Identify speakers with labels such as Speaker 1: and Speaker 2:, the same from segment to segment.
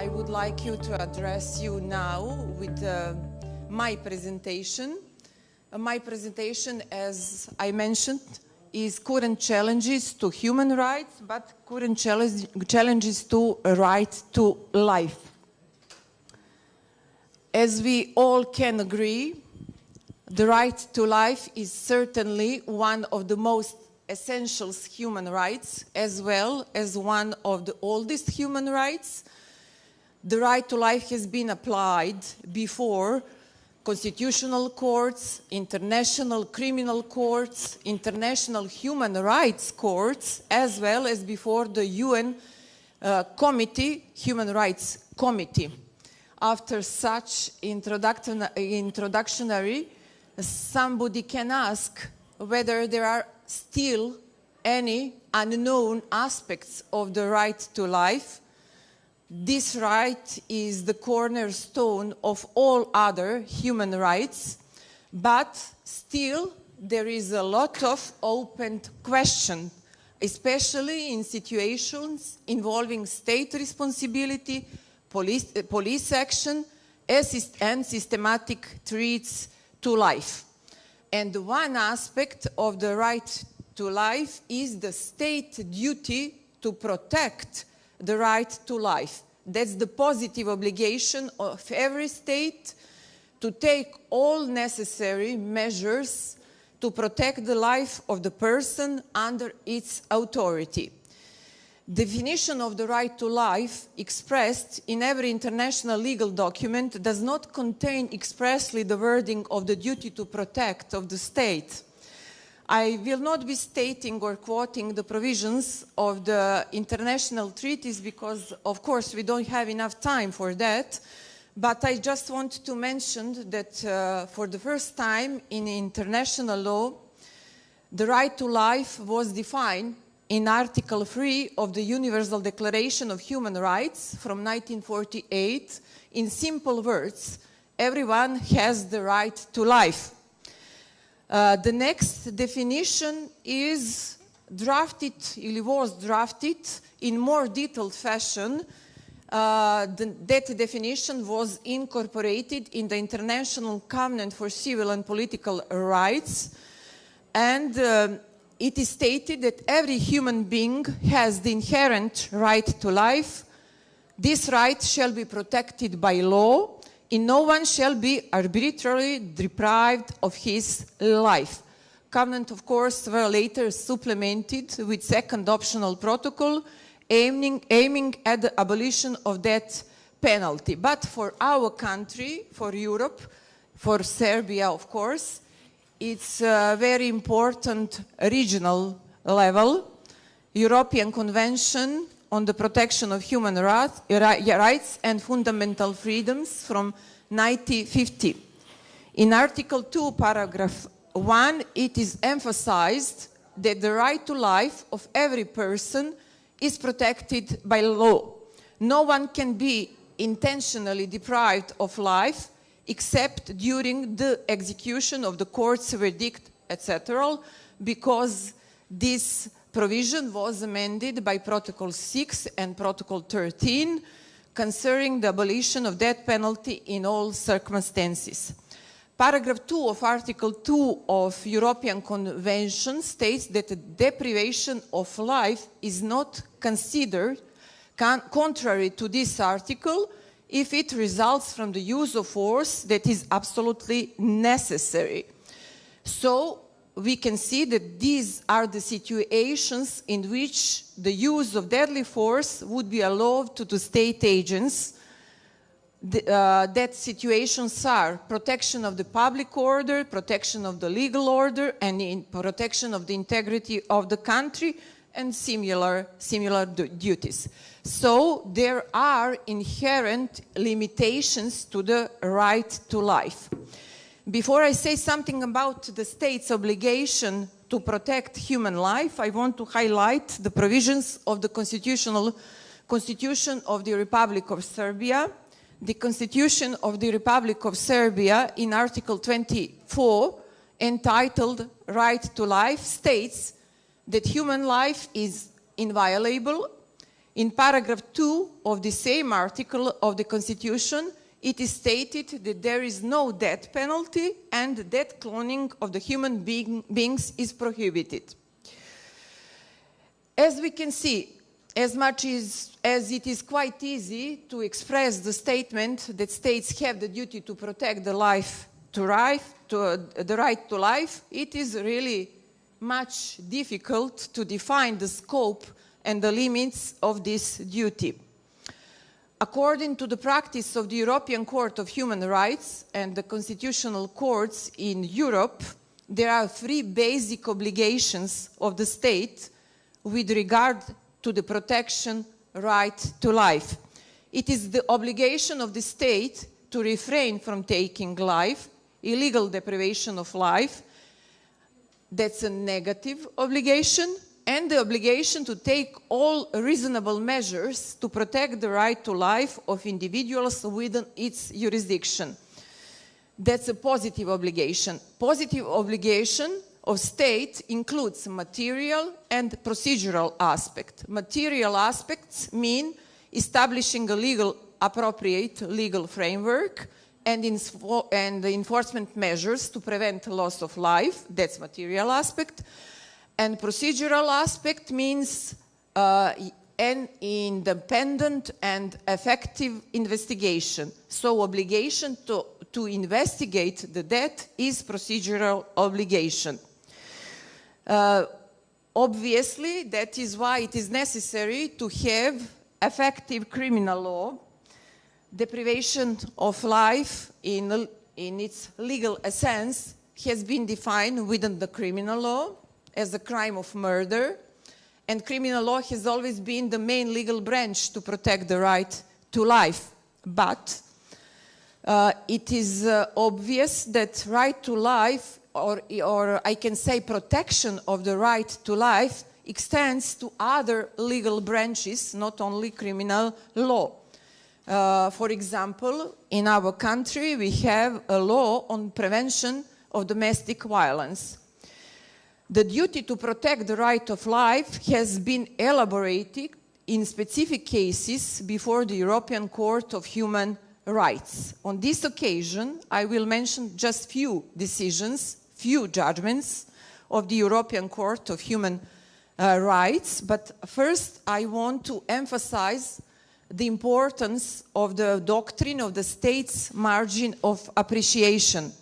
Speaker 1: I would like you to address you now with my presentation. My presentation, as I mentioned, is current challenges to human rights, but current challenges to right to life. As we all can agree, the right to life is certainly one of the most essential human rights, as well as one of the oldest human rights. The right to life has been applied before constitutional courts, international criminal courts, international human rights courts, as well as before the UN Human Rights Committee. After such introductory, somebody can ask whether there are still any unknown aspects of the right to life. This right is the cornerstone of all other human rights, but still there is a lot of open question, especially in situations involving state responsibility, police action, and systematic threats to life. And one aspect of the right to life is the state duty to protect the right to life. That's the positive obligation of every state to take all necessary measures to protect the life of the person under its authority. Definition of the right to life expressed in every international legal document does not contain expressly the wording of the duty to protect of the state. I will not be stating or quoting the provisions of the international treaties because, of course, we don't have enough time for that. But I just want to mention that for the first time in international law, the right to life was defined in Article 3 of the Universal Declaration of Human Rights from 1948 in simple words: everyone has the right to life. The next definition is drafted, it was drafted in more detailed fashion. That definition was incorporated in the International Covenant for Civil and Political Rights, and it is stated that every human being has the inherent right to life. This right shall be protected by law, and no one shall be arbitrarily deprived of his life. Covenant, of course, were later supplemented with second optional protocol aiming at the abolition of death penalty. But for our country, for Europe, for Serbia, of course, it's a very important regional level. European Convention on the Protection of Human Rights and Fundamental Freedoms from 1950. In Article 2, Paragraph 1, it is emphasized that the right to life of every person is protected by law. No one can be intentionally deprived of life except during the execution of the court's verdict, etc., because this provision was amended by Protocol 6 and Protocol 13 concerning the abolition of death penalty in all circumstances. Paragraph 2 of Article 2 of European Convention states that the deprivation of life is not considered contrary to this article if it results from the use of force that is absolutely necessary. So we can see that these are the situations in which the use of deadly force would be allowed to the state agents. That situations are protection of the public order, protection of the legal order, and protection of the integrity of the country, and similar duties. So there are inherent limitations to the right to life. Before I say something about the state's obligation to protect human life, I want to highlight the provisions of the Constitution of the Republic of Serbia. The Constitution of the Republic of Serbia in Article 24, entitled Right to Life, states that human life is inviolable, In paragraph 2 of the same article of the Constitution, it is stated that there is no death penalty and death cloning of the human beings is prohibited. As we can see, as much as it is quite easy to express the statement that states have the duty to protect the right to life, it is really much difficult to define the scope and the limits of this duty. According to the practice of the European Court of Human Rights and the constitutional courts in Europe, there are 3 basic obligations of the state with regard to the protection right to life. It is the obligation of the state to refrain from taking life, illegal deprivation of life, that's a negative obligation, and the obligation to take all reasonable measures to protect the right to life of individuals within its jurisdiction. That's a positive obligation. Positive obligation of state includes material and procedural aspect. Material aspects mean establishing a appropriate legal framework and enforcement measures to prevent loss of life. That's material aspect. And procedural aspect means an independent and effective investigation. So obligation to investigate the death is procedural obligation. Obviously, that is why it is necessary to have effective criminal law. Deprivation of life in its legal essence has been defined within the criminal law as a crime of murder, and criminal law has always been the main legal branch to protect the right to life. But it is obvious that right to life, or I can say protection of the right to life, extends to other legal branches, not only criminal law. For example, in our country, we have a law on prevention of domestic violence. The duty to protect the right of life has been elaborated in specific cases before the European Court of Human Rights. On this occasion, I will mention just few decisions, few judgments of the European Court of Human Rights. But first, I want to emphasize the importance of the doctrine of the state's margin of appreciation.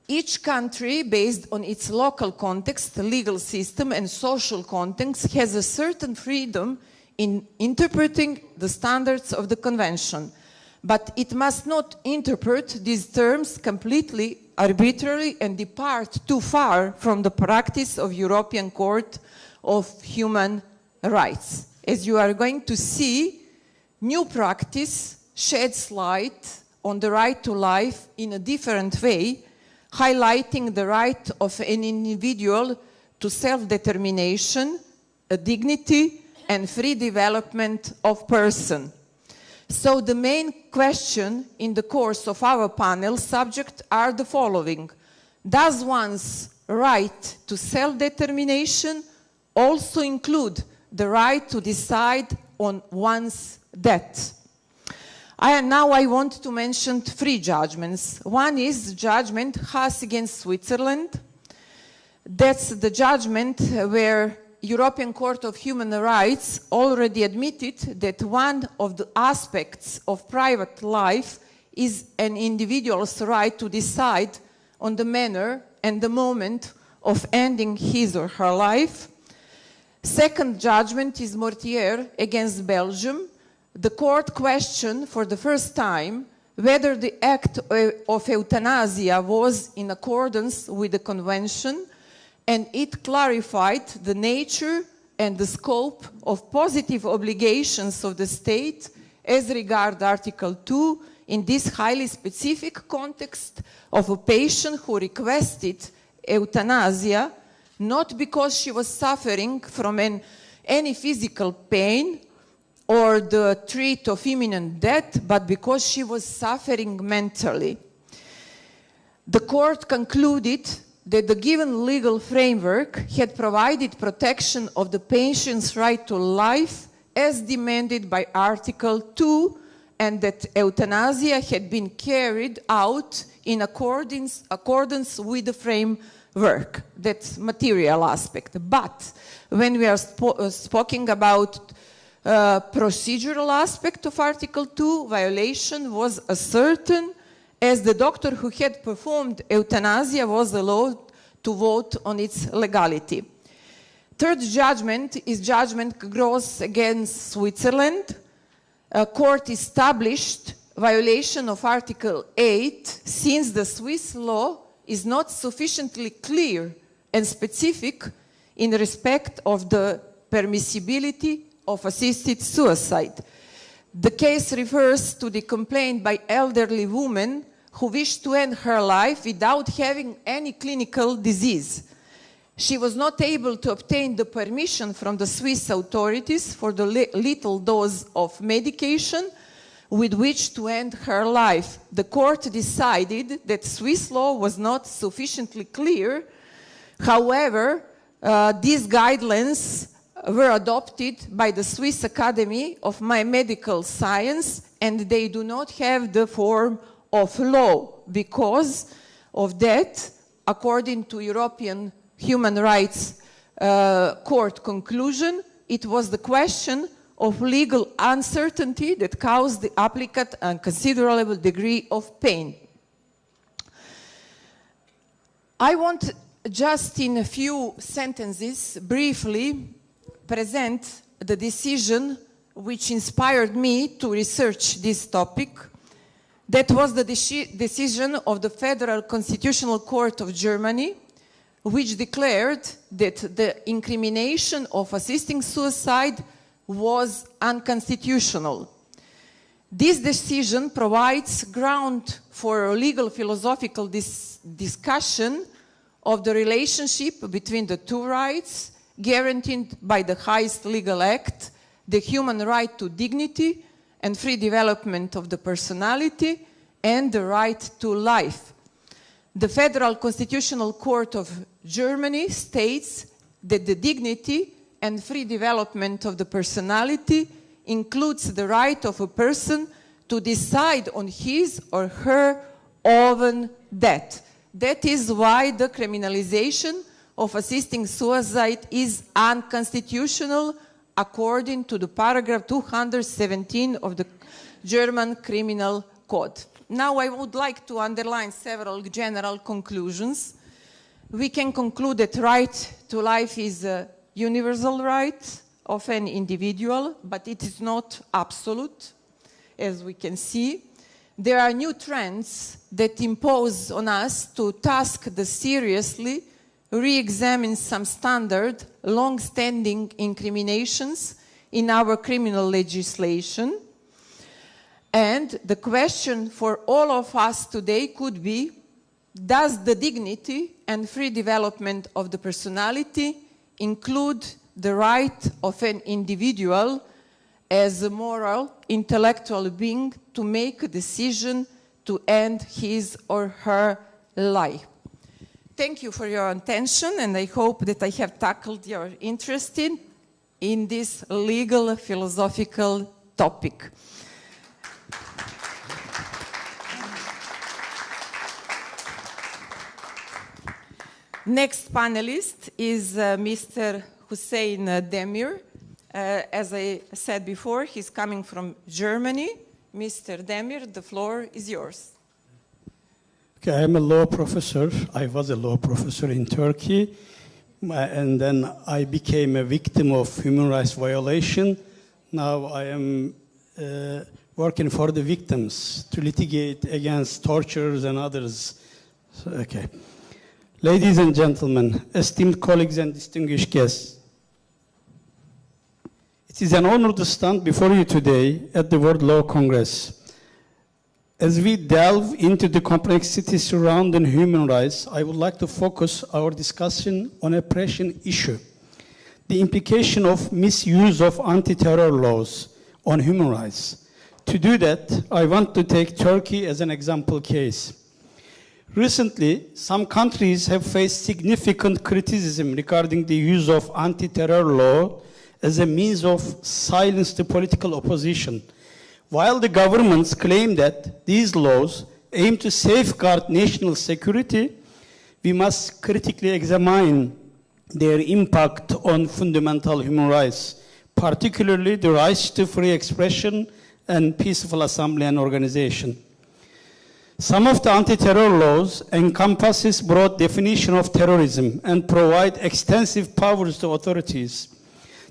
Speaker 1: Each country, based on its local context, legal system, and social context, has a certain freedom in interpreting the standards of the Convention. But it must not interpret these terms completely arbitrarily and depart too far from the practice of European Court of Human Rights. As you are going to see, new practice sheds light on the right to life in a different way, highlighting the right of an individual to self-determination, a dignity, and free development of person. So the main question in the course of our panel subject are the following. Does one's right to self-determination also include the right to decide on one's death? Now I want to mention 3 judgments. One is judgment Haas against Switzerland. That's the judgment where European Court of Human Rights already admitted that one of the aspects of private life is an individual's right to decide on the manner and the moment of ending his or her life. Second judgment is Mortier against Belgium. The court questioned for the first time whether the act of euthanasia was in accordance with the convention, and it clarified the nature and the scope of positive obligations of the state as regard Article 2 in this highly specific context of a patient who requested euthanasia not because she was suffering from any physical pain or the threat of imminent death, but because she was suffering mentally. The court concluded that the given legal framework had provided protection of the patient's right to life as demanded by Article 2, and that euthanasia had been carried out in accordance with the framework, that material aspect. But when we are speaking about procedural aspect of Article 2, violation was ascertained as the doctor who had performed euthanasia was allowed to vote on its legality. Third judgment is judgment Gross against Switzerland. A court established violation of Article 8 since the Swiss law is not sufficiently clear and specific in respect of the permissibility of assisted suicide. The case refers to the complaint by elderly woman who wished to end her life without having any clinical disease. She was not able to obtain the permission from the Swiss authorities for the lethal dose of medication with which to end her life. The court decided that Swiss law was not sufficiently clear. However, these guidelines were adopted by the Swiss Academy of Medical Science, and they do not have the form of law. Because of that, according to European Human Rights Court conclusion, it was the question of legal uncertainty that caused the applicant a considerable degree of pain. I want just in a few sentences briefly present the decision which inspired me to research this topic. That was the decision of the Federal Constitutional Court of Germany, which declared that the incrimination of assisting suicide was unconstitutional. This decision provides ground for a legal philosophical discussion of the relationship between the two rights guaranteed by the highest legal act, the human right to dignity and free development of the personality, and the right to life. The Federal Constitutional Court of Germany states that the dignity and free development of the personality includes the right of a person to decide on his or her own death. That is why the criminalization of assisting suicide is unconstitutional according to the paragraph 217 of the German Criminal Code. Now I would like to underline several general conclusions. We can conclude that right to life is a universal right of an individual, but it is not absolute, as we can see. There are new trends that impose on us to task the seriously re-examine some standard, long-standing incriminations in our criminal legislation. And the question for all of us today could be, does the dignity and free development of the personality include the right of an individual as a moral, intellectual being to make a decision to end his or her life? Thank you for your attention, and I hope that I have tackled your interest in this legal philosophical topic. Next panelist is Mr. Hussein Demir. As I said before, he's coming from Germany. Mr. Demir, the floor is yours.
Speaker 2: Okay, I'm a law professor. I was a law professor in Turkey, and then I became a victim of human rights violation. Now I am working for the victims to litigate against torturers and others. So, okay. Ladies and gentlemen, esteemed colleagues and distinguished guests, it is an honor to stand before you today at the World Law Congress. As we delve into the complexity surrounding human rights, I would like to focus our discussion on a pressing issue, the implication of misuse of anti-terror laws on human rights. To do that, I want to take Turkey as an example case. Recently, some countries have faced significant criticism regarding the use of anti-terror law as a means of silence the political opposition. While the governments claim that these laws aim to safeguard national security, we must critically examine their impact on fundamental human rights, particularly the rights to free expression and peaceful assembly and organization. Some of the anti-terror laws encompasses broad definition of terrorism and provide extensive powers to authorities.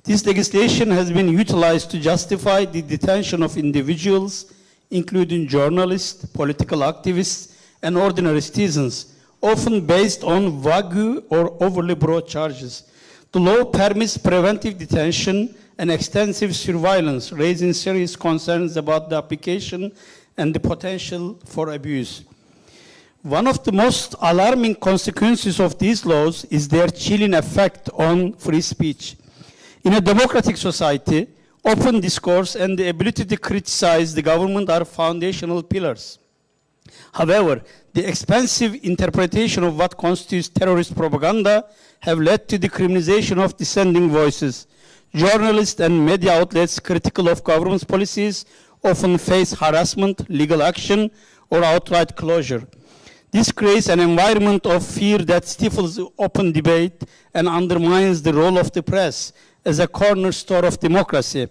Speaker 2: This legislation has been utilized to justify the detention of individuals, including journalists, political activists, and ordinary citizens, often based on vague or overly broad charges. The law permits preventive detention and extensive surveillance, raising serious concerns about the application and the potential for abuse. One of the most alarming consequences of these laws is their chilling effect on free speech. In a democratic society, open discourse and the ability to criticize the government are foundational pillars. However, the expansive interpretation of what constitutes terrorist propaganda have led to the criminalization of dissenting voices. Journalists and media outlets critical of government's policies often face harassment, legal action, or outright closure. This creates an environment of fear that stifles open debate and undermines the role of the press as a cornerstone of democracy.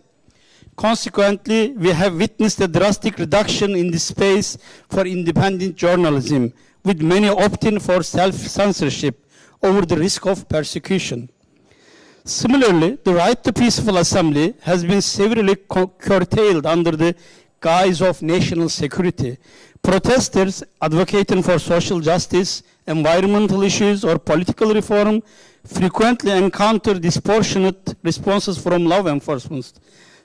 Speaker 2: Consequently, we have witnessed a drastic reduction in the space for independent journalism, with many opting for self-censorship over the risk of persecution. Similarly, the right to peaceful assembly has been severely curtailed under the guise of national security. Protesters advocating for social justice, environmental issues, or political reform frequently encounter disproportionate responses from law enforcement.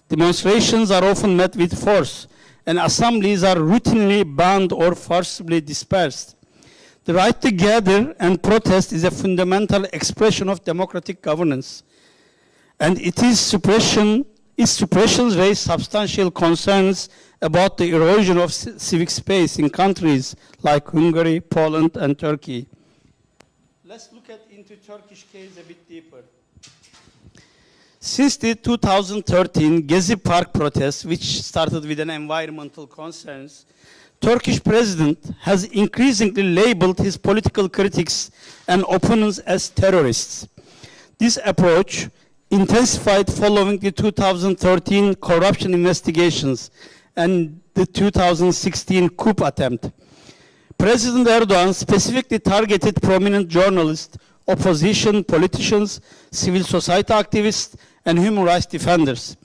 Speaker 2: Demonstrations are often met with force, and assemblies are routinely banned or forcibly dispersed. The right to gather and protest is a fundamental expression of democratic governance, and its suppressions raise substantial concerns about the erosion of civic space in countries like Hungary, Poland, and Turkey. Let's look into Turkish case a bit deeper. Since the 2013 Gezi Park protests, which started with an environmental concerns, Turkish president has increasingly labeled his political critics and opponents as terrorists. This approach intensified following the 2013 corruption investigations and the 2016 coup attempt. President Erdogan specifically targeted prominent journalists, opposition politicians, civil society activists, and human rights defenders.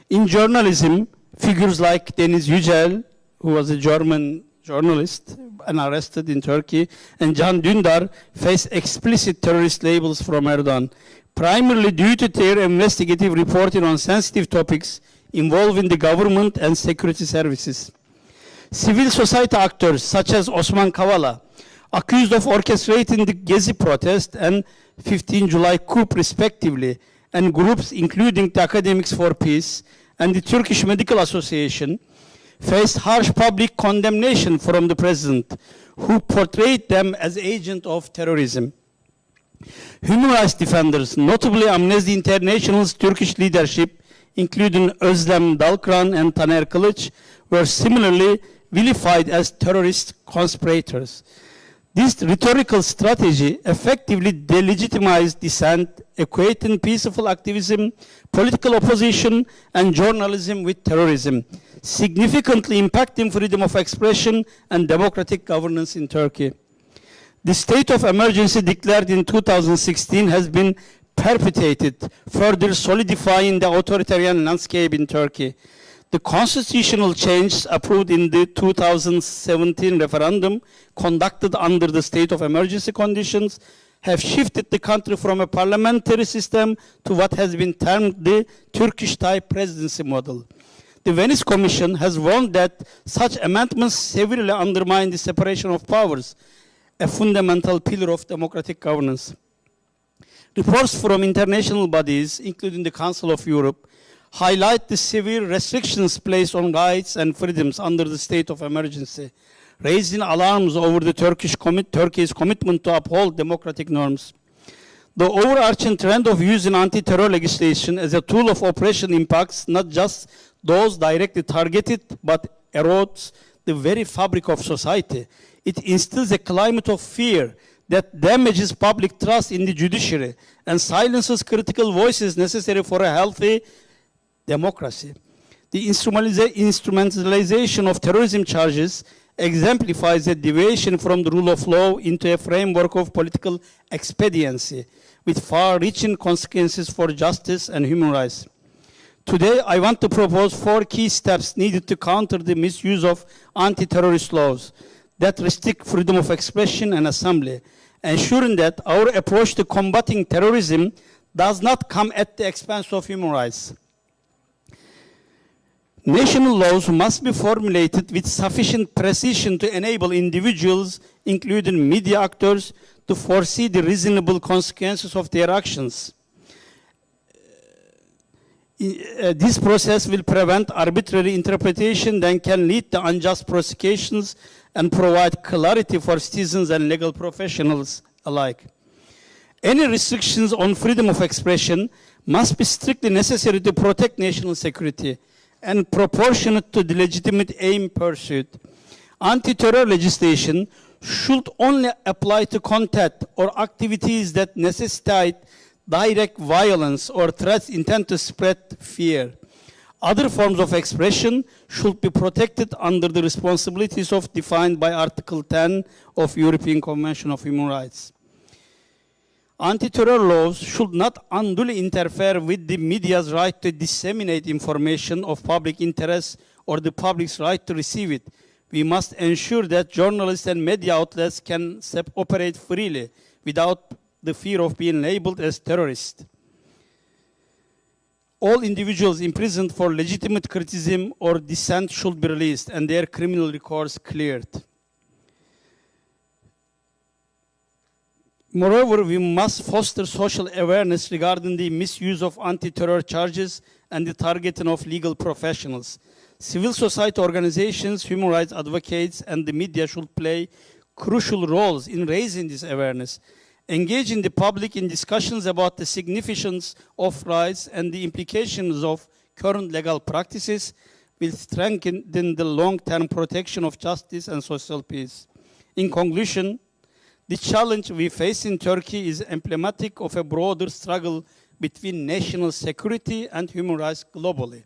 Speaker 2: In journalism, figures like Deniz Yücel, who was a German journalist and arrested in Turkey, and Can Dündar face explicit terrorist labels from Erdogan, primarily due to their investigative reporting on sensitive topics involving the government and security services. Civil society actors such as Osman Kavala, accused of orchestrating the Gezi protest and 15 July coup respectively, and groups including the Academics for Peace and the Turkish Medical Association, faced harsh public condemnation from the president, who portrayed them as agents of terrorism. Human rights defenders, notably Amnesty International's Turkish leadership, including Özlem Dalkıran and Taner Kılıç, were similarly vilified as terrorist conspirators. This rhetorical strategy effectively delegitimized dissent, equating peaceful activism, political opposition, and journalism with terrorism, significantly impacting freedom of expression and democratic governance in Turkey. The state of emergency declared in 2016 has been perpetuated, further solidifying the authoritarian landscape in Turkey. The constitutional changes approved in the 2017 referendum conducted under the state of emergency conditions have shifted the country from a parliamentary system to what has been termed the Turkish-type presidency model. The Venice Commission has warned that such amendments severely undermine the separation of powers, a fundamental pillar of democratic governance. Reports from international bodies, including the Council of Europe, highlight the severe restrictions placed on rights and freedoms under the state of emergency, raising alarms over the Turkey's commitment to uphold democratic norms. The overarching trend of using anti-terror legislation as a tool of oppression impacts not just those directly targeted, but erodes the very fabric of society. It instills a climate of fear that damages public trust in the judiciary and silences critical voices necessary for a healthy democracy. The instrumentalization of terrorism charges exemplifies a deviation from the rule of law into a framework of political expediency, with far-reaching consequences for justice and human rights. Today, I want to propose 4 key steps needed to counter the misuse of anti-terrorist laws that restrict freedom of expression and assembly, ensuring that our approach to combating terrorism does not come at the expense of human rights. National laws must be formulated with sufficient precision to enable individuals, including media actors, to foresee the reasonable consequences of their actions. This process will prevent arbitrary interpretation that can lead to unjust prosecutions and provide clarity for citizens and legal professionals alike. Any restrictions on freedom of expression must be strictly necessary to protect national security and proportionate to the legitimate aim pursued. Anti-terror legislation should only apply to content or activities that necessitate direct violence or threats intended to spread fear. Other forms of expression should be protected under the responsibilities defined by Article 10 of European Convention of Human Rights. Anti-terror laws should not unduly interfere with the media's right to disseminate information of public interest or the public's right to receive it. We must ensure that journalists and media outlets can operate freely without the fear of being labeled as terrorists. All individuals imprisoned for legitimate criticism or dissent should be released and their criminal records cleared. Moreover, we must foster social awareness regarding the misuse of anti-terror charges and the targeting of legal professionals. Civil society organizations, human rights advocates, and the media should play crucial roles in raising this awareness. Engaging the public in discussions about the significance of rights and the implications of current legal practices will strengthen the long-term protection of justice and social peace. In conclusion, the challenge we face in Turkey is emblematic of a broader struggle between national security and human rights globally.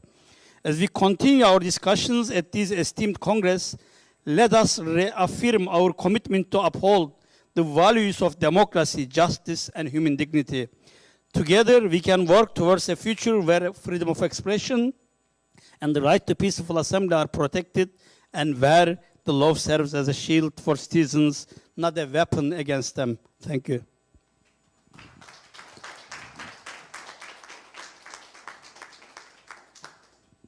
Speaker 2: As we continue our discussions at this esteemed Congress, let us reaffirm our commitment to uphold the values of democracy, justice, and human dignity. Together, we can work towards a future where freedom of expression and the right to peaceful assembly are protected, and where the law serves as a shield for citizens, not a weapon against them. Thank you.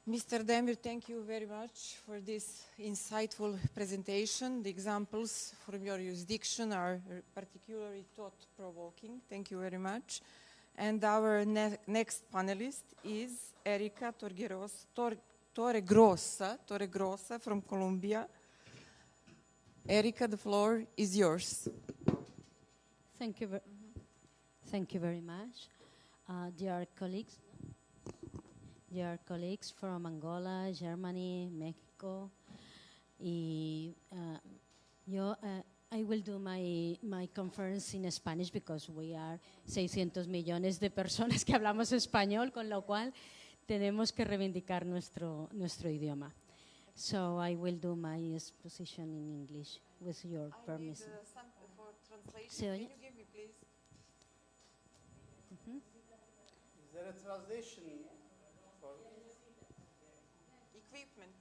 Speaker 1: Mr. Demir, thank you very much for this insightful presentation. The examples from your jurisdiction are particularly thought-provoking. Thank you very much. And our next panelist is Erika Torregrossa from Colombia. Erika, the floor is yours.
Speaker 3: Thank you very much. Dear colleagues from Angola, Germany, Mexico, I will do my conference in Spanish because we are 600 millones de personas que hablamos español, con lo cual tenemos que reivindicar nuestro idioma. So I will do my exposition in English with your permission.
Speaker 1: For translation. Can you give me, please?
Speaker 2: Is there a translation?
Speaker 1: Equipment.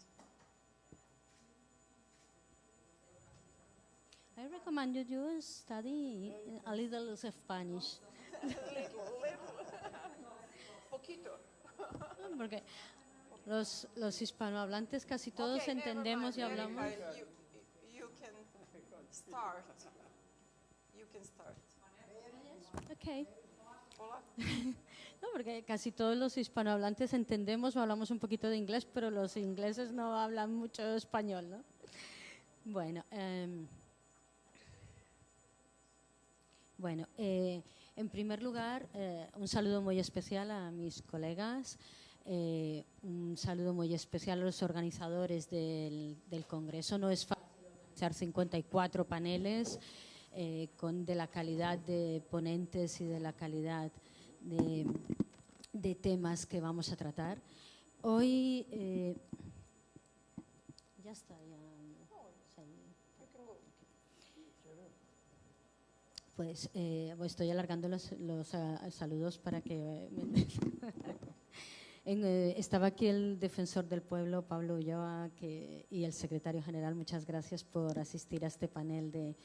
Speaker 3: I recommend you to study a little of Spanish.
Speaker 1: Poquito.
Speaker 3: Porque los hispanohablantes casi todos
Speaker 1: Okay,
Speaker 3: entendemos y
Speaker 1: never mind,
Speaker 3: hablamos.
Speaker 1: Erika, you can start. You can start.
Speaker 3: Okay.
Speaker 1: Hola.
Speaker 3: No, porque casi todos los hispanohablantes entendemos o hablamos un poquito de inglés, pero los ingleses no hablan mucho español, ¿no? Bueno, Bueno, en primer lugar, un saludo muy especial a mis colegas, un saludo muy especial a los organizadores del Congreso. No es fácil organizar 54 paneles de la calidad de ponentes y de la calidad de temas que vamos a tratar. Hoy, ya está, ya. Pues estoy alargando los saludos para que… estaba aquí el defensor del pueblo, Pablo Ulloa, y el secretario general. Muchas gracias por asistir a este panel de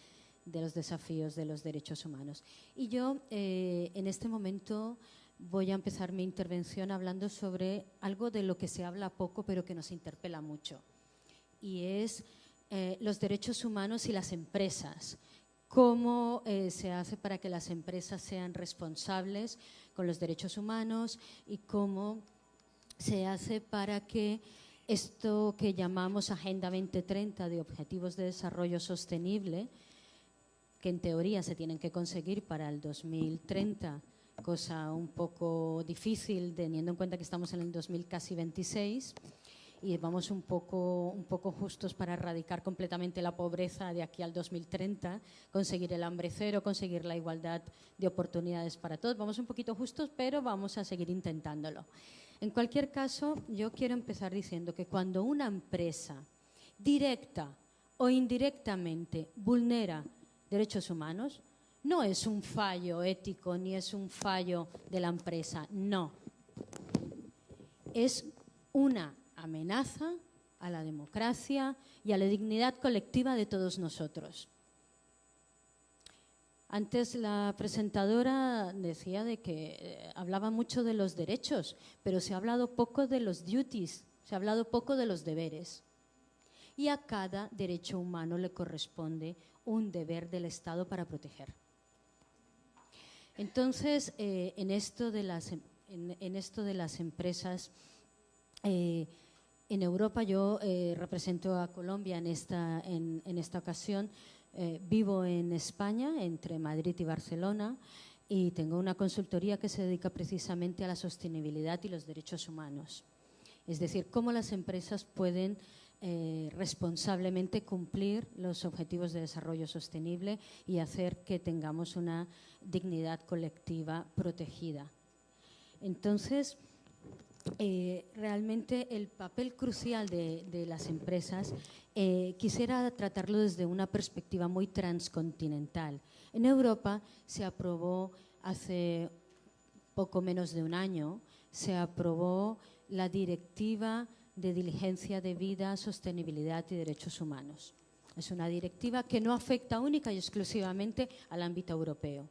Speaker 3: los desafíos de los derechos humanos. Y yo, en este momento, voy a empezar mi intervención hablando sobre algo de lo que se habla poco, pero que nos interpela mucho. Y es los derechos humanos y las empresas. Cómo se hace para que las empresas sean responsables con los derechos humanos y cómo se hace para que esto que llamamos Agenda 2030 de Objetivos de Desarrollo Sostenible, que en teoría se tienen que conseguir para el 2030, cosa un poco difícil teniendo en cuenta que estamos en el 2026 y vamos un poco justos para erradicar completamente la pobreza de aquí al 2030, conseguir el hambre cero, conseguir la igualdad de oportunidades para todos. Vamos un poquito justos, pero vamos a seguir intentándolo. En cualquier caso, yo quiero empezar diciendo que cuando una empresa directa o indirectamente vulnera derechos humanos, no es un fallo ético ni es un fallo de la empresa, no. Es una amenaza a la democracia y a la dignidad colectiva de todos nosotros. Antes la presentadora decía de que hablaba mucho de los derechos, pero se ha hablado poco de los duties, se ha hablado poco de los deberes. Y a cada derecho humano le corresponde un deber del Estado para proteger. Entonces, en esto de las empresas, en Europa yo represento a Colombia en esta ocasión. Vivo en España, entre Madrid y Barcelona, y tengo una consultoría que se dedica precisamente a la sostenibilidad y los derechos humanos. Es decir, cómo las empresas pueden responsablemente cumplir los objetivos de desarrollo sostenible y hacer que tengamos una dignidad colectiva protegida. Entonces, realmente el papel crucial de las empresas quisiera tratarlo desde una perspectiva muy transcontinental. En Europa se aprobó hace poco menos de un año, se aprobó la Directiva de Diligencia Debida, Sostenibilidad y Derechos Humanos. Es una directiva que no afecta única y exclusivamente al ámbito europeo.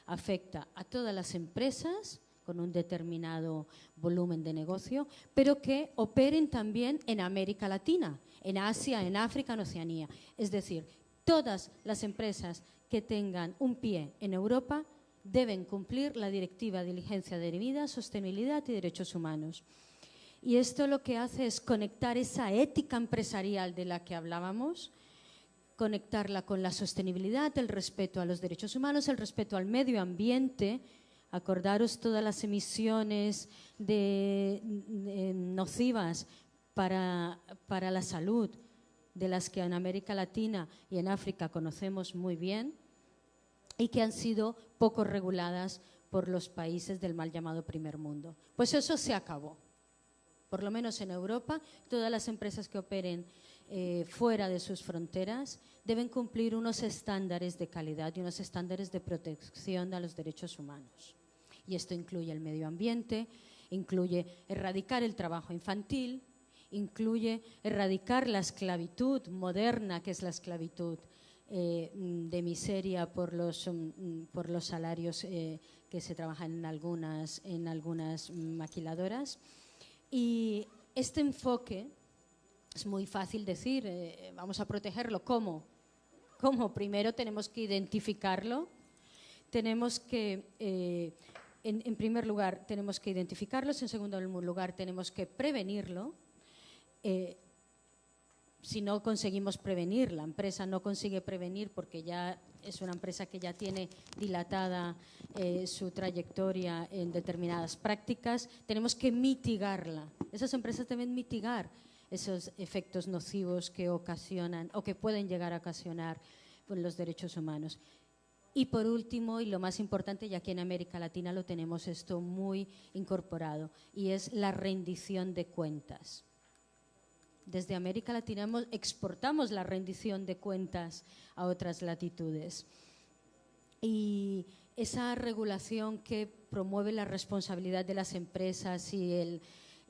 Speaker 3: Afecta a todas las empresas con un determinado volumen de negocio, pero que operen también en América Latina, en Asia, en África, en Oceanía. Es decir, todas las empresas que tengan un pie en Europa deben cumplir la Directiva de Diligencia Debida, Sostenibilidad y Derechos Humanos. Y esto lo que hace es conectar esa ética empresarial de la que hablábamos, conectarla con la sostenibilidad, el respeto a los derechos humanos, el respeto al medio ambiente. Acordaros todas las emisiones nocivas para la salud, de las que en América Latina y en África conocemos muy bien y que han sido poco reguladas por los países del mal llamado primer mundo. Pues eso se acabó. Por lo menos en Europa, todas las empresas que operen fuera de sus fronteras deben cumplir unos estándares de calidad y unos estándares de protección de los derechos humanos. Y esto incluye el medio ambiente, incluye erradicar el trabajo infantil, incluye erradicar la esclavitud moderna, que es la esclavitud de miseria por los salarios que se trabajan en algunas maquiladoras. Y este enfoque es muy fácil decir, vamos a protegerlo. ¿Cómo? ¿Cómo? Primero tenemos que identificarlo, tenemos que… En primer lugar, tenemos que identificarlos, en segundo lugar, tenemos que prevenirlo, si no conseguimos prevenir, la empresa no consigue prevenir porque ya es una empresa que ya tiene dilatada su trayectoria en determinadas prácticas, tenemos que mitigarla. Esas empresas deben mitigar esos efectos nocivos que ocasionan o que pueden llegar a ocasionar los derechos humanos. Y por último, y lo más importante, y aquí en América Latina lo tenemos esto muy incorporado, y es la rendición de cuentas. Desde América Latina exportamos la rendición de cuentas a otras latitudes. Y esa regulación que promueve la responsabilidad de las empresas y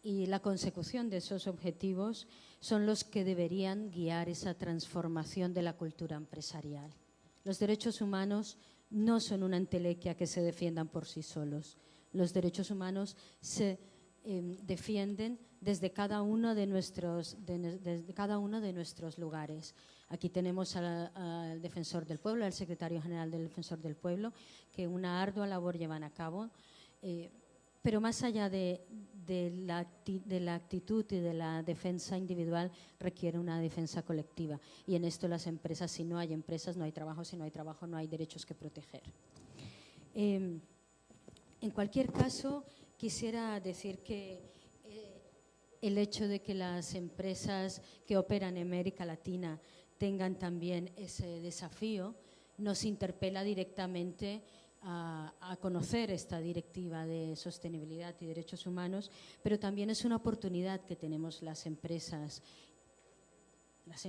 Speaker 3: la consecución de esos objetivos son los que deberían guiar esa transformación de la cultura empresarial. Los derechos humanos no son una entelequia que se defiendan por sí solos. Los derechos humanos se defienden desde cada uno de nuestros lugares. Aquí tenemos al Defensor del Pueblo, al Secretario General del Defensor del Pueblo, que una ardua labor llevan a cabo, pero más allá de la actitud y de la defensa individual requiere una defensa colectiva. Y en esto las empresas, si no hay empresas, no hay trabajo, si no hay trabajo, no hay derechos que proteger. En cualquier caso, quisiera decir que el hecho de que las empresas que operan en América Latina tengan también ese desafío nos interpela directamente a conocer esta directiva de sostenibilidad y derechos humanos, pero también es una oportunidad que tenemos las empresas,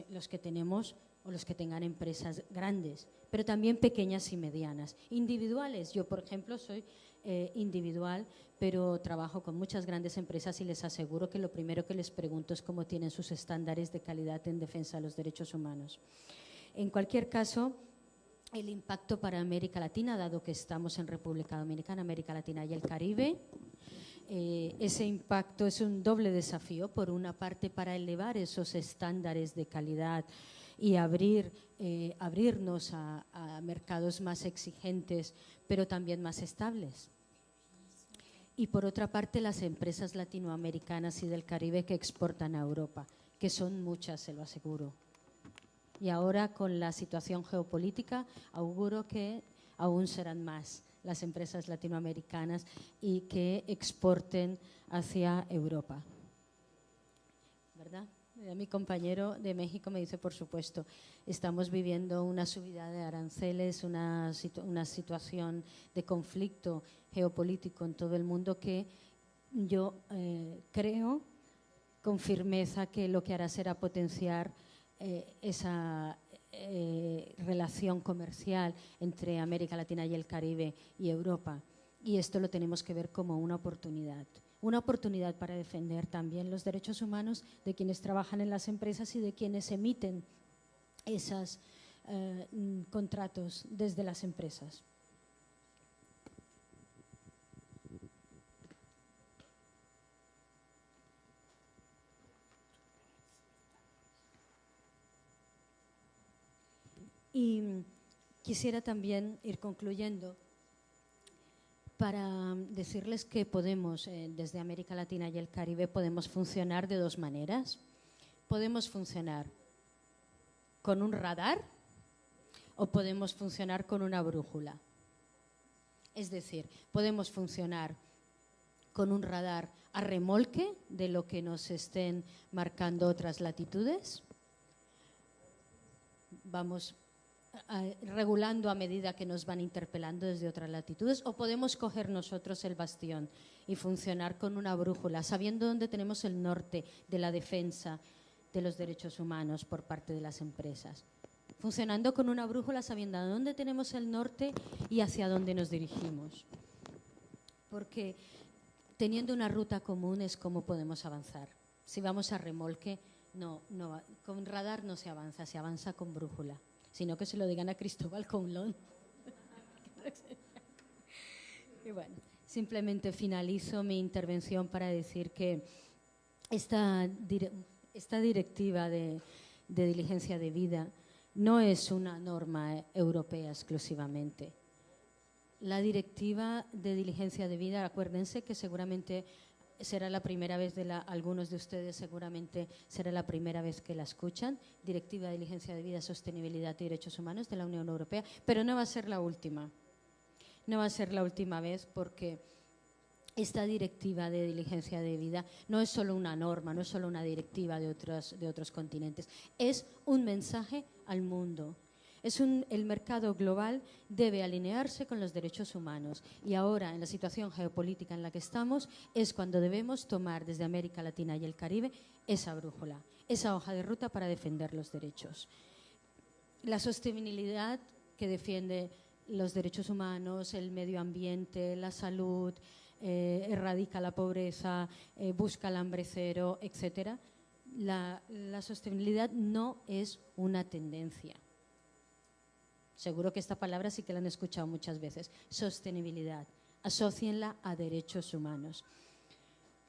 Speaker 3: los que tenemos o los que tengan empresas grandes, pero también pequeñas y medianas, individuales. Yo, por ejemplo, soy individual, pero trabajo con muchas grandes empresas y les aseguro que lo primero que les pregunto es cómo tienen sus estándares de calidad en defensa de los derechos humanos. En cualquier caso, el impacto para América Latina, dado que estamos en República Dominicana, América Latina y el Caribe, ese impacto es un doble desafío. Por una parte, para elevar esos estándares de calidad y abrirnos a mercados más exigentes, pero también más estables. Y por otra parte, las empresas latinoamericanas y del Caribe que exportan a Europa, que son muchas, se lo aseguro. Y ahora, con la situación geopolítica, auguro que aún serán más las empresas latinoamericanas y que exporten hacia Europa. ¿Verdad? Mi compañero de México me dice, por supuesto, estamos viviendo una subida de aranceles, una situación de conflicto geopolítico en todo el mundo que yo creo con firmeza que lo que hará será potenciar esa relación comercial entre América Latina y el Caribe y Europa. Y esto lo tenemos que ver como una oportunidad para defender también los derechos humanos de quienes trabajan en las empresas y de quienes emiten esos contratos desde las empresas. Y quisiera también ir concluyendo para decirles que podemos, desde América Latina y el Caribe, podemos funcionar de dos maneras. Podemos funcionar con un radar o podemos funcionar con una brújula. Es decir, podemos funcionar con un radar a remolque de lo que nos estén marcando otras latitudes. Vamos regulando a medida que nos van interpelando desde otras latitudes, o podemos coger nosotros el bastión y funcionar con una brújula, sabiendo dónde tenemos el norte de la defensa de los derechos humanos por parte de las empresas. Funcionando con una brújula, sabiendo dónde tenemos el norte y hacia dónde nos dirigimos. Porque teniendo una ruta común es como podemos avanzar. Si vamos a remolque, con radar no se avanza con brújula. Sino que se lo digan a Cristóbal Colón. Y bueno, simplemente finalizo mi intervención para decir que esta directiva de diligencia de vida no es una norma europea exclusivamente. La directiva de diligencia de vida, acuérdense que seguramente será la primera vez algunos de ustedes seguramente será la primera vez que la escuchan, Directiva de Diligencia de Vida, Sostenibilidad y Derechos Humanos de la Unión Europea, pero no va a ser la última. No va a ser la última vez porque esta directiva de diligencia de vida no es solo una norma, no es solo una directiva de otros continentes, es un mensaje al mundo. El mercado global debe alinearse con los derechos humanos y ahora, en la situación geopolítica en la que estamos, es cuando debemos tomar desde América Latina y el Caribe esa brújula, esa hoja de ruta para defender los derechos. La sostenibilidad que defiende los derechos humanos, el medio ambiente, la salud, erradica la pobreza, busca el hambre cero, etc. La sostenibilidad no es una tendencia. Seguro que esta palabra sí que la han escuchado muchas veces. Sostenibilidad. Asócienla a derechos humanos.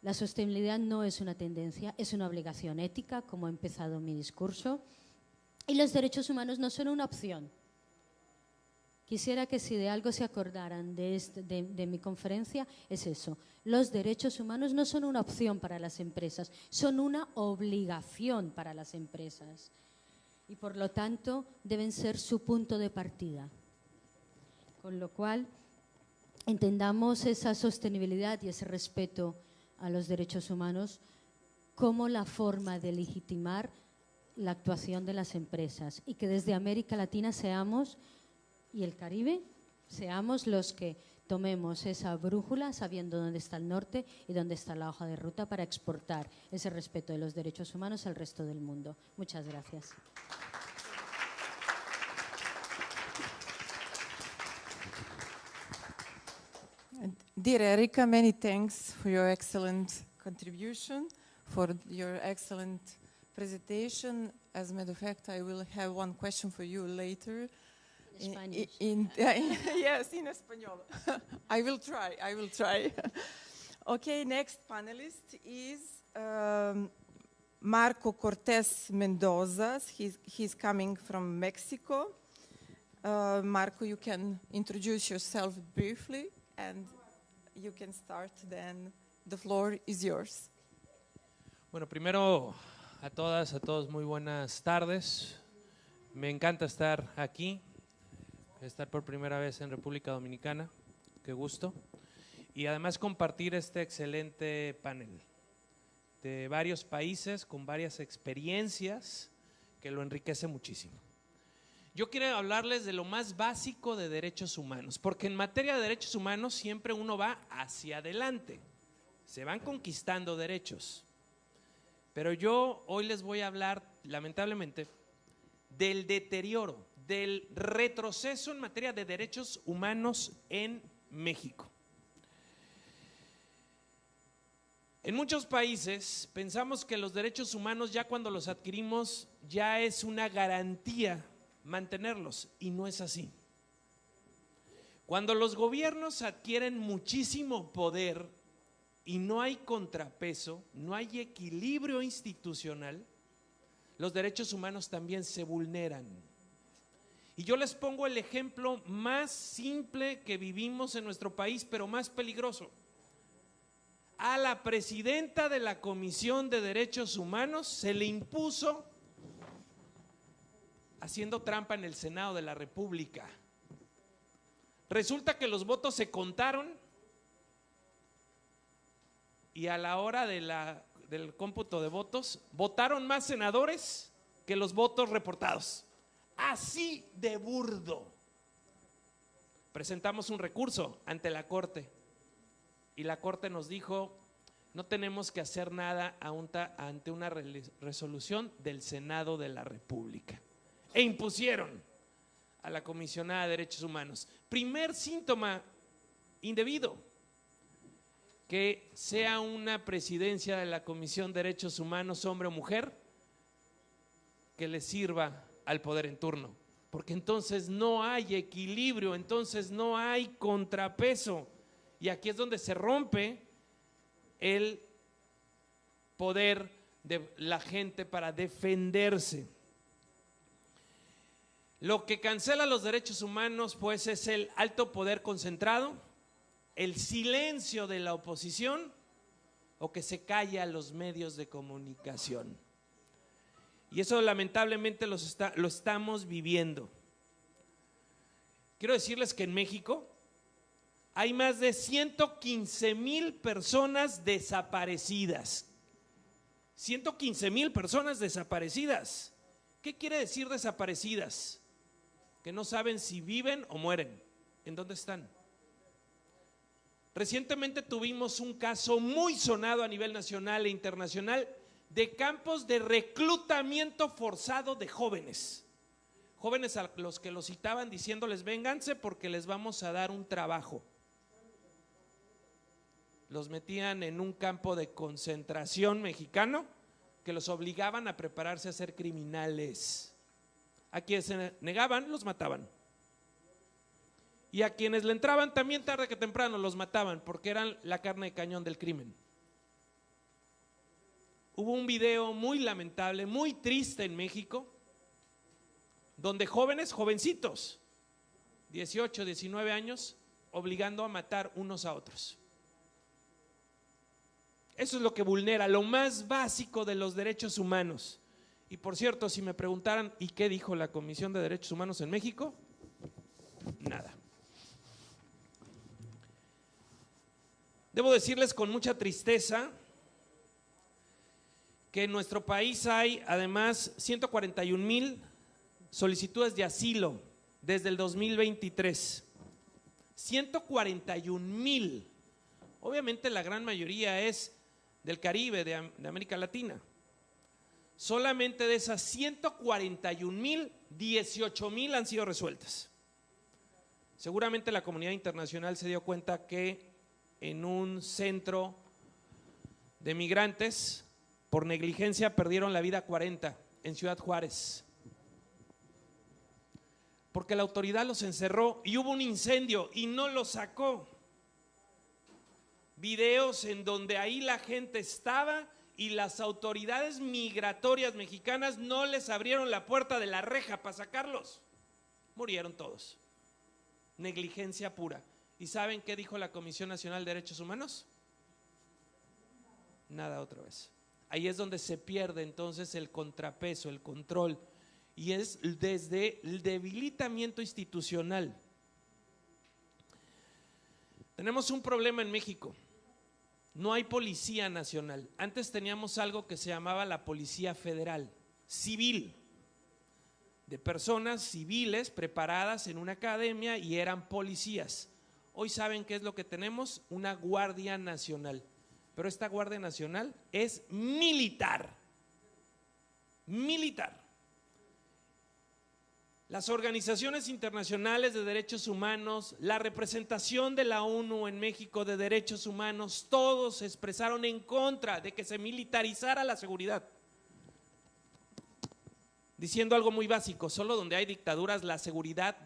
Speaker 3: La sostenibilidad no es una tendencia, es una obligación ética, como he empezado mi discurso. Y los derechos humanos no son una opción. Quisiera que si de algo se acordaran de mi conferencia, es eso. Los derechos humanos no son una opción para las empresas, son una obligación para las empresas. Y por lo tanto deben ser su punto de partida. Con lo cual, entendamos esa sostenibilidad y ese respeto a los derechos humanos como la forma de legitimar la actuación de las empresas y que desde América Latina seamos, y el Caribe, seamos los que tomemos esa brújula sabiendo dónde está el norte y dónde está la hoja de ruta para exportar ese respeto de los derechos humanos al resto del mundo. Muchas gracias.
Speaker 1: Dear Erika, many thanks for your excellent contribution, for your excellent presentation. As a matter of fact, I will have one question for you later.
Speaker 3: Spanish.
Speaker 1: Yes, in español. I will try. Okay, next panelist is Marco Cortés Mendoza. He's coming from Mexico. Marco, you can introduce yourself briefly and you can start then. The floor is yours.
Speaker 4: Bueno, primero a todas, a todos muy buenas tardes. Me encanta estar aquí, estar por primera vez en República Dominicana, qué gusto. Y además compartir este excelente panel de varios países con varias experiencias que lo enriquece muchísimo. Yo quiero hablarles de lo más básico de derechos humanos, porque en materia de derechos humanos siempre uno va hacia adelante, se van conquistando derechos. Pero yo hoy les voy a hablar, lamentablemente, del deterioro, del retroceso en materia de derechos humanos en México. En muchos países pensamos que los derechos humanos ya cuando los adquirimos ya es una garantía mantenerlos, y no es así. Cuando los gobiernos adquieren muchísimo poder y no hay contrapeso, no hay equilibrio institucional, los derechos humanos también se vulneran. Y yo les pongo el ejemplo más simple que vivimos en nuestro país, pero más peligroso. A la presidenta de la Comisión de Derechos Humanos se le impuso haciendo trampa en el Senado de la República. Resulta que los votos se contaron y a la hora del cómputo de votos, votaron más senadores que los votos reportados. Así de burdo. Presentamos un recurso ante la Corte y la Corte nos dijo: no tenemos que hacer nada ante una resolución del Senado de la República. E impusieron a la comisionada de Derechos Humanos. Primer síntoma indebido, que sea una presidencia de la Comisión de Derechos Humanos, hombre o mujer, que le sirva al poder en turno, porque entonces no hay equilibrio, entonces no hay contrapeso, y aquí es donde se rompe el poder de la gente para defenderse. Lo que cancela los derechos humanos, pues, es el alto poder concentrado, el silencio de la oposición o que se calle a los medios de comunicación. Y eso lamentablemente lo estamos viviendo. Quiero decirles que en México hay más de 115,000 personas desaparecidas. 115,000 personas desaparecidas. ¿Qué quiere decir desaparecidas? Que no saben si viven o mueren. ¿En dónde están? Recientemente tuvimos un caso muy sonado a nivel nacional e internacional de campos de reclutamiento forzado de jóvenes. Jóvenes a los que los citaban diciéndoles: vénganse porque les vamos a dar un trabajo. Los metían en un campo de concentración mexicano que los obligaban a prepararse a ser criminales. A quienes se negaban, los mataban. Y a quienes le entraban también tarde que temprano los mataban porque eran la carne de cañón del crimen. Hubo un video muy lamentable, muy triste en México, donde jóvenes, jovencitos, 18, 19 años, obligando a matar unos a otros. Eso es lo que vulnera lo más básico de los derechos humanos. Y por cierto, si me preguntaran, ¿y qué dijo la Comisión de Derechos Humanos en México? Nada. Debo decirles con mucha tristeza que en nuestro país hay además 141,000 solicitudes de asilo desde el 2023. 141,000. Obviamente la gran mayoría es del Caribe, de América Latina. Solamente de esas 141,000, 18,000 han sido resueltas. Seguramente la comunidad internacional se dio cuenta que en un centro de migrantes, por negligencia perdieron la vida 40 en Ciudad Juárez. Porque la autoridad los encerró y hubo un incendio y no los sacó. Videos en donde ahí la gente estaba y las autoridades migratorias mexicanas no les abrieron la puerta de la reja para sacarlos. Murieron todos. Negligencia pura. ¿Y saben qué dijo la Comisión Nacional de Derechos Humanos? Nada otra vez. Ahí es donde se pierde entonces el contrapeso, el control, y es desde el debilitamiento institucional. Tenemos un problema en México. No hay policía nacional. Antes teníamos algo que se llamaba la Policía Federal, civil, de personas civiles preparadas en una academia y eran policías. Hoy saben qué es lo que tenemos, una Guardia Nacional. Pero esta Guardia Nacional es militar. Militar. Las organizaciones internacionales de derechos humanos, la representación de la ONU en México de derechos humanos, todos se expresaron en contra de que se militarizara la seguridad. Diciendo algo muy básico: solo donde hay dictaduras la seguridad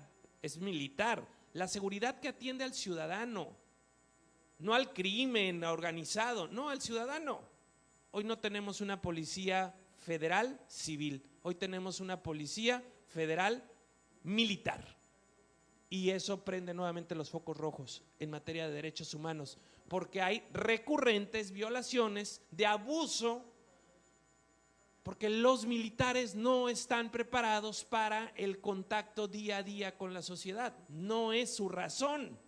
Speaker 4: es militar. La seguridad que atiende al ciudadano, no al crimen organizado, no, al ciudadano. Hoy no tenemos una policía federal civil, hoy tenemos una policía federal militar. Y eso prende nuevamente los focos rojos en materia de derechos humanos, porque hay recurrentes violaciones de abuso, porque los militares no están preparados para el contacto día a día con la sociedad. No es su razón,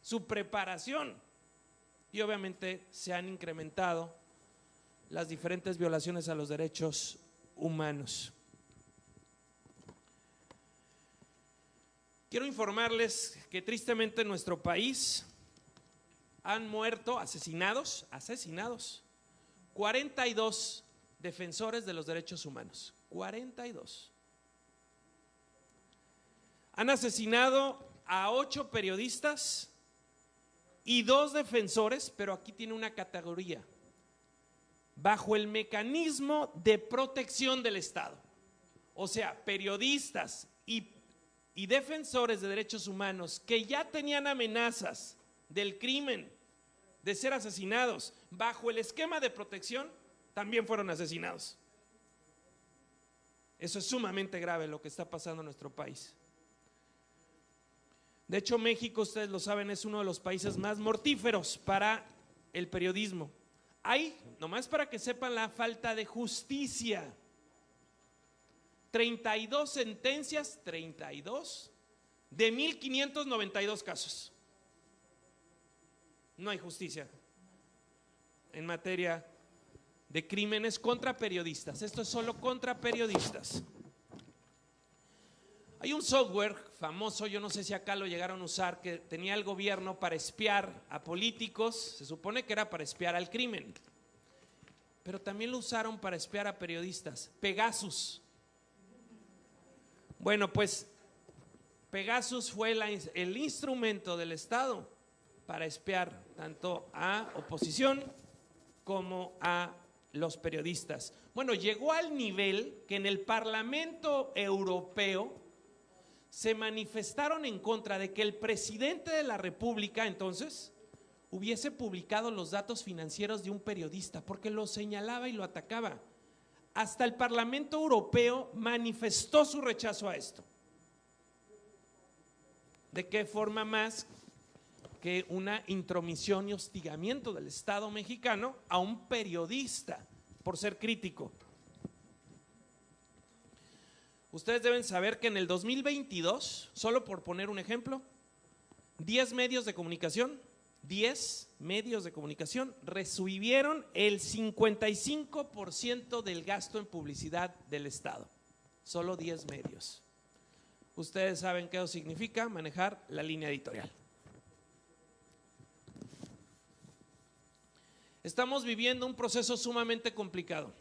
Speaker 4: su preparación. Y obviamente se han incrementado las diferentes violaciones a los derechos humanos. Quiero informarles que tristemente en nuestro país han muerto, asesinados, 42 defensores de los derechos humanos. 42. Han asesinado a 8 periodistas y 2 defensores, pero aquí tiene una categoría: bajo el mecanismo de protección del Estado. O sea, periodistas y defensores de derechos humanos que ya tenían amenazas del crimen, de ser asesinados, bajo el esquema de protección, también fueron asesinados. Eso es sumamente grave lo que está pasando en nuestro país. De hecho, México, ustedes lo saben, es uno de los países más mortíferos para el periodismo. Hay, nomás para que sepan la falta de justicia, 32 sentencias, 32 de 1,592 casos. No hay justicia en materia de crímenes contra periodistas. Esto es solo contra periodistas. Hay un software famoso, yo no sé si acá lo llegaron a usar, que tenía el gobierno para espiar a políticos. Se supone que era para espiar al crimen, pero también lo usaron para espiar a periodistas. Pegasus. Bueno, pues Pegasus fue el instrumento del Estado para espiar tanto a oposición como a los periodistas. Bueno, llegó al nivel que en el Parlamento Europeo se manifestaron en contra de que el presidente de la República entonces hubiese publicado los datos financieros de un periodista, porque lo señalaba y lo atacaba. Hasta el Parlamento Europeo manifestó su rechazo a esto. ¿De qué forma más que una intromisión y hostigamiento del Estado mexicano a un periodista por ser crítico? Ustedes deben saber que en el 2022, solo por poner un ejemplo, 10 medios de comunicación recibieron el 55% del gasto en publicidad del Estado. Solo 10 medios. Ustedes saben qué eso significa manejar la línea editorial. Estamos viviendo un proceso sumamente complicado.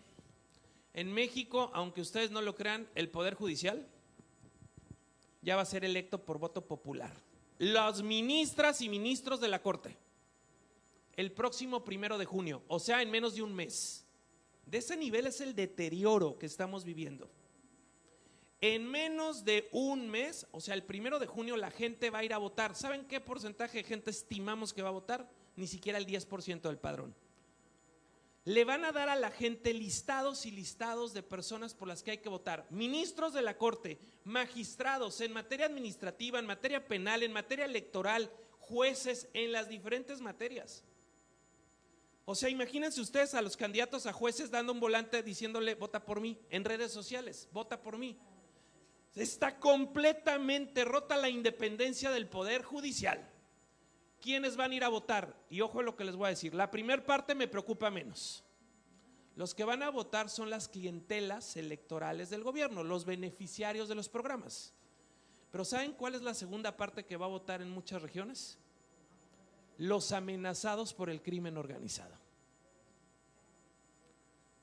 Speaker 4: En México, aunque ustedes no lo crean, el Poder Judicial ya va a ser electo por voto popular. Las ministras y ministros de la Corte, el próximo 1 de junio, o sea, en menos de un mes. De ese nivel es el deterioro que estamos viviendo. En menos de un mes, o sea, el 1 de junio la gente va a ir a votar. ¿Saben qué porcentaje de gente estimamos que va a votar? Ni siquiera el 10% del padrón. Le van a dar a la gente listados y listados de personas por las que hay que votar. Ministros de la Corte, magistrados en materia administrativa, en materia penal, en materia electoral, jueces en las diferentes materias. O sea, imagínense ustedes a los candidatos a jueces dando un volante diciéndole vota por mí en redes sociales, vota por mí. Está completamente rota la independencia del Poder Judicial. ¿Quiénes van a ir a votar? Y ojo a lo que les voy a decir, la primera parte me preocupa menos. Los que van a votar son las clientelas electorales del gobierno, los beneficiarios de los programas. Pero ¿saben cuál es la segunda parte que va a votar en muchas regiones? Los amenazados por el crimen organizado.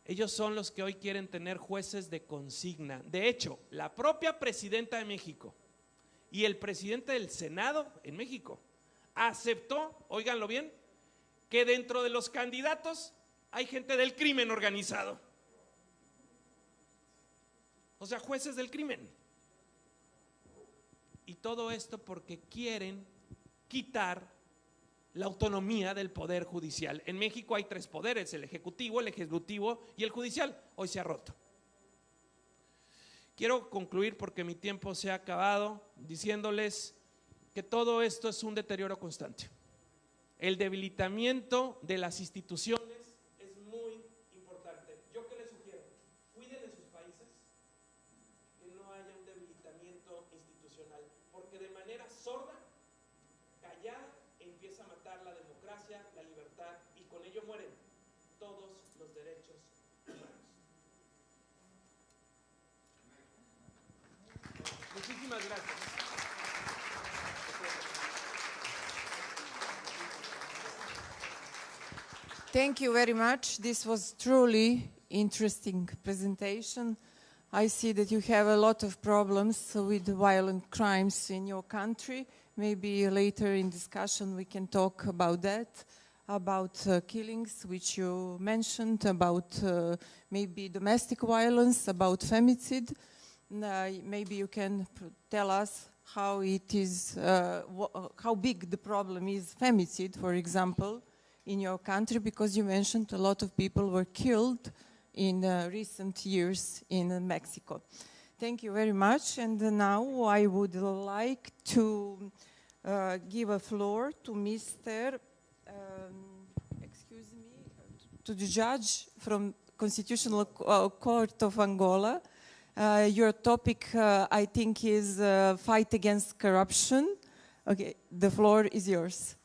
Speaker 4: Ellos son los que hoy quieren tener jueces de consigna. De hecho, la propia presidenta de México y el presidente del Senado en México aceptó, óiganlo bien, que dentro de los candidatos hay gente del crimen organizado. O sea, jueces del crimen. Y todo esto porque quieren quitar la autonomía del Poder Judicial. En México hay 3 poderes, el ejecutivo y el judicial. Hoy se ha roto. Quiero concluir porque mi tiempo se ha acabado diciéndoles que todo esto es un deterioro constante. El debilitamiento de las instituciones es muy importante. ¿Yo qué les sugiero? Cuiden de sus países, que no haya un debilitamiento institucional, porque de manera sorda, callada, empieza a matar la democracia, la libertad, y con ello mueren todos los derechos humanos. Muchísimas gracias.
Speaker 1: Thank you very much. This was truly interesting presentation. I see that you have a lot of problems with violent crimes in your country. Maybe later in discussion we can talk about that, about killings which you mentioned, about maybe domestic violence, about femicide. Maybe you can tell us how it is, how big the problem is, femicide, for example, in your country, because you mentioned a lot of people were killed in recent years in Mexico. Thank you very much. And now I would like to give a floor to Mr. Excuse me, to the judge from Constitutional Court of Angola. Your topic, I think, is fight against corruption. Okay, the floor is yours.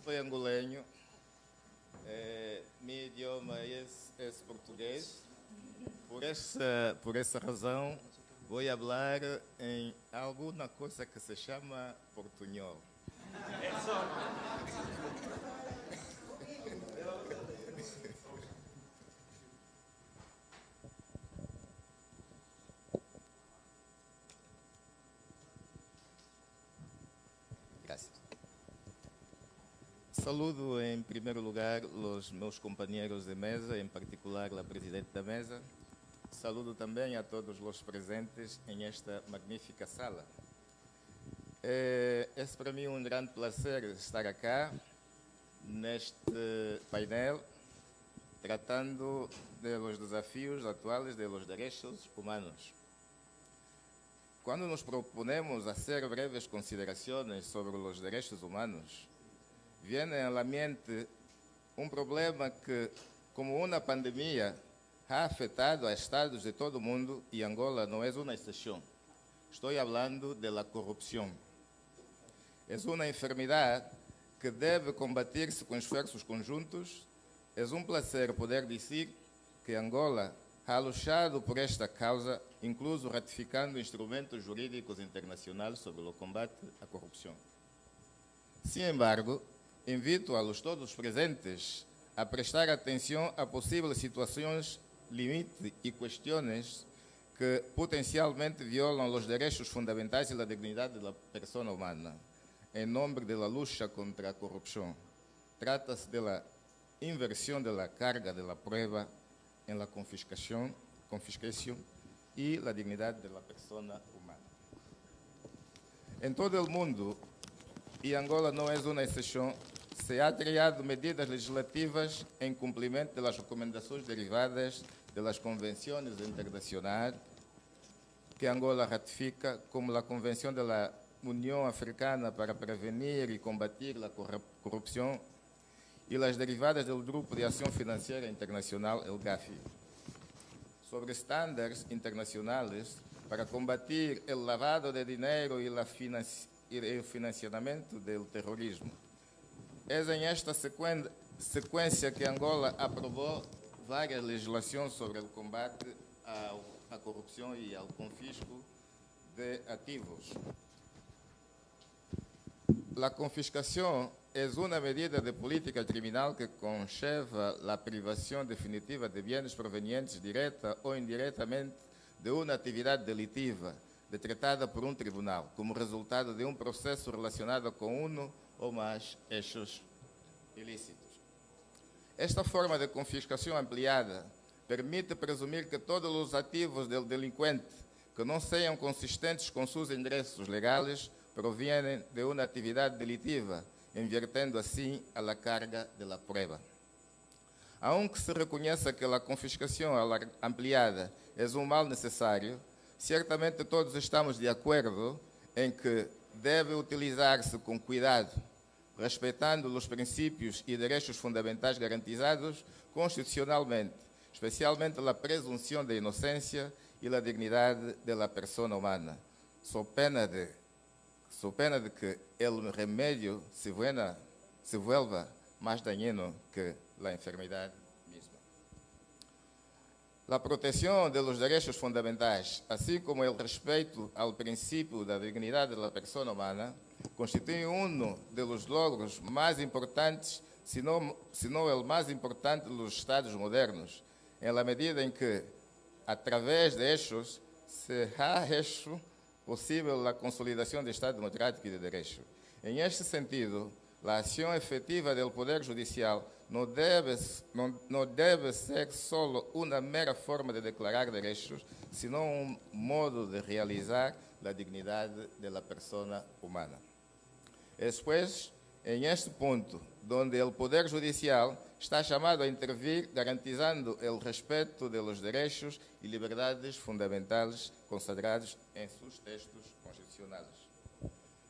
Speaker 5: Soy angoleño. Mi idioma es portugués. Por essa razão, vou falar em alguma coisa que se chama portunhol. Gracias. Saludo em primeiro lugar os meus companheiros de mesa, em particular a presidente da mesa. Saludo também a todos os presentes em esta magnífica sala. É para mim um grande prazer estar aqui, neste painel, tratando dos desafios atuais dos direitos humanos. Quando nos proponemos fazer breves considerações sobre os direitos humanos, vem à mente um problema que, como uma pandemia, ha afetado a estados de todo o mundo e Angola não é uma exceção. Estou falando da corrupção. É uma enfermidade que deve combater-se com esforços conjuntos. É um prazer poder dizer que Angola ha lutado por esta causa, incluso ratificando instrumentos jurídicos internacionais sobre o combate à corrupção. Sin embargo, invito a todos presentes a prestar atenção a possíveis situações limite e questões que potencialmente violam os direitos fundamentais e a dignidade da pessoa humana, em nome da luta contra a corrupção. Trata-se da inversão da carga da prova em la confiscação e a dignidade da pessoa humana. Em todo o mundo, e Angola não é uma exceção, se ha criado medidas legislativas em cumprimento das recomendações derivadas das convenções internacionais que Angola ratifica, como a Convenção da União Africana para prevenir e combater a corrupção e as derivadas do Grupo de Ação Financeira Internacional, el GAFI, sobre estándares internacionais para combater o lavado de dinheiro e o financiamento do terrorismo. É em esta sequência que Angola aprovou várias legislações sobre o combate à corrupção e ao confisco de ativos. A confiscação é uma medida de política criminal que concheva a privação definitiva de bens provenientes direta ou indiretamente de uma atividade delitiva decretada por um tribunal, como resultado de um processo relacionado com um ou mais hechos ilícitos. Esta forma de confiscação ampliada permite presumir que todos os ativos do delinquente que não sejam consistentes com seus endereços legais provêm de uma atividade delitiva, invertendo assim a carga da prova. Aunque se reconheça que a confiscação ampliada é um mal necessário, certamente todos estamos de acordo em que deve utilizar-se com cuidado, respeitando os princípios e direitos fundamentais garantizados constitucionalmente, especialmente a presunção de inocência e a dignidade da pessoa humana, sob pena de que o remédio se vuelva mais dañino que a enfermidade mesma. A proteção dos direitos fundamentais, assim como o respeito ao princípio da dignidade da pessoa humana, constitui dos logros mais importantes, se não o mais importante dos Estados modernos, em la medida em que, através de hechos, se ha hecho possível a consolidação do Estado democrático e de direito. Em este sentido, a ação efetiva do Poder Judicial não deve ser só uma mera forma de declarar direitos, senão um modo de realizar a dignidade da pessoa humana. É, pois, em este ponto, onde o Poder Judicial está chamado a intervir, garantizando o respeito dos direitos e liberdades fundamentais consagrados em seus textos constitucionais.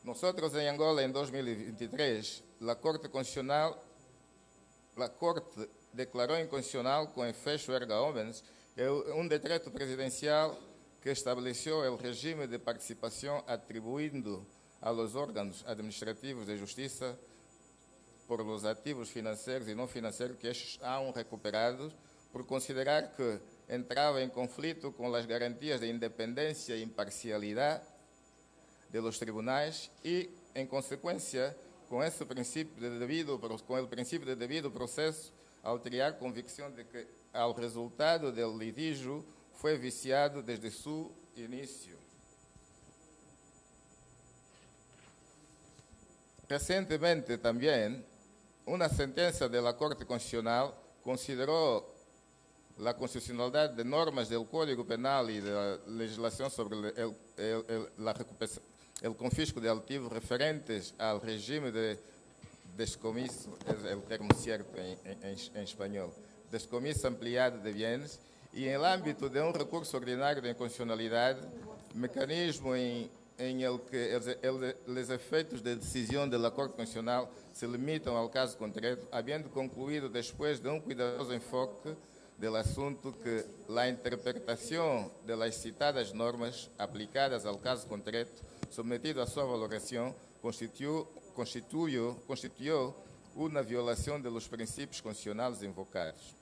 Speaker 5: Nós, em Angola, em 2023, a Corte declarou inconstitucional com efeito erga omnes decreto presidencial que estabeleceu o regime de participação atribuindo aos órgãos administrativos de justiça por los ativos financeiros e não financeiros que estes hão recuperado, por considerar que entrava em conflito com as garantias de independência e imparcialidade de los tribunais e, em consequência, com o princípio de devido processo, ao criar convicção de que ao resultado do litígio foi viciado desde seu início. Recentemente também, uma sentença da Corte Constitucional considerou a constitucionalidade de normas do Código Penal e da legislação sobre o confisco de ativos referentes ao regime de descomisso, é o termo certo em espanhol, descomisso ampliado de bens, e em âmbito de recurso ordinário de inconstitucionalidade, mecanismo em que os efeitos de decisão da Corte Constitucional se limitam ao caso concreto, havendo concluído depois de cuidadoso enfoque do assunto que a interpretação das citadas normas aplicadas ao caso concreto, submetido à sua valoração, constituiu uma violação dos princípios constitucionais invocados.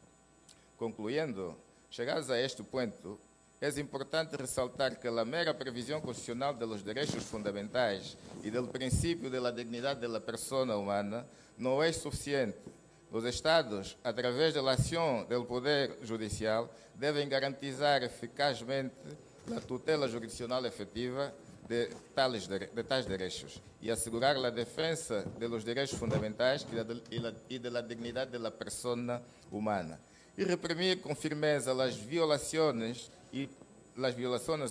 Speaker 5: Concluindo, chegados a este ponto, é importante ressaltar que a mera previsão constitucional dos direitos fundamentais e do princípio da dignidade da pessoa humana não é suficiente. Os Estados, através da ação do Poder Judicial, devem garantizar eficazmente a tutela jurisdicional efetiva de tais direitos e assegurar a defesa dos direitos fundamentais e da dignidade da pessoa humana. E reprimir com firmeza as violações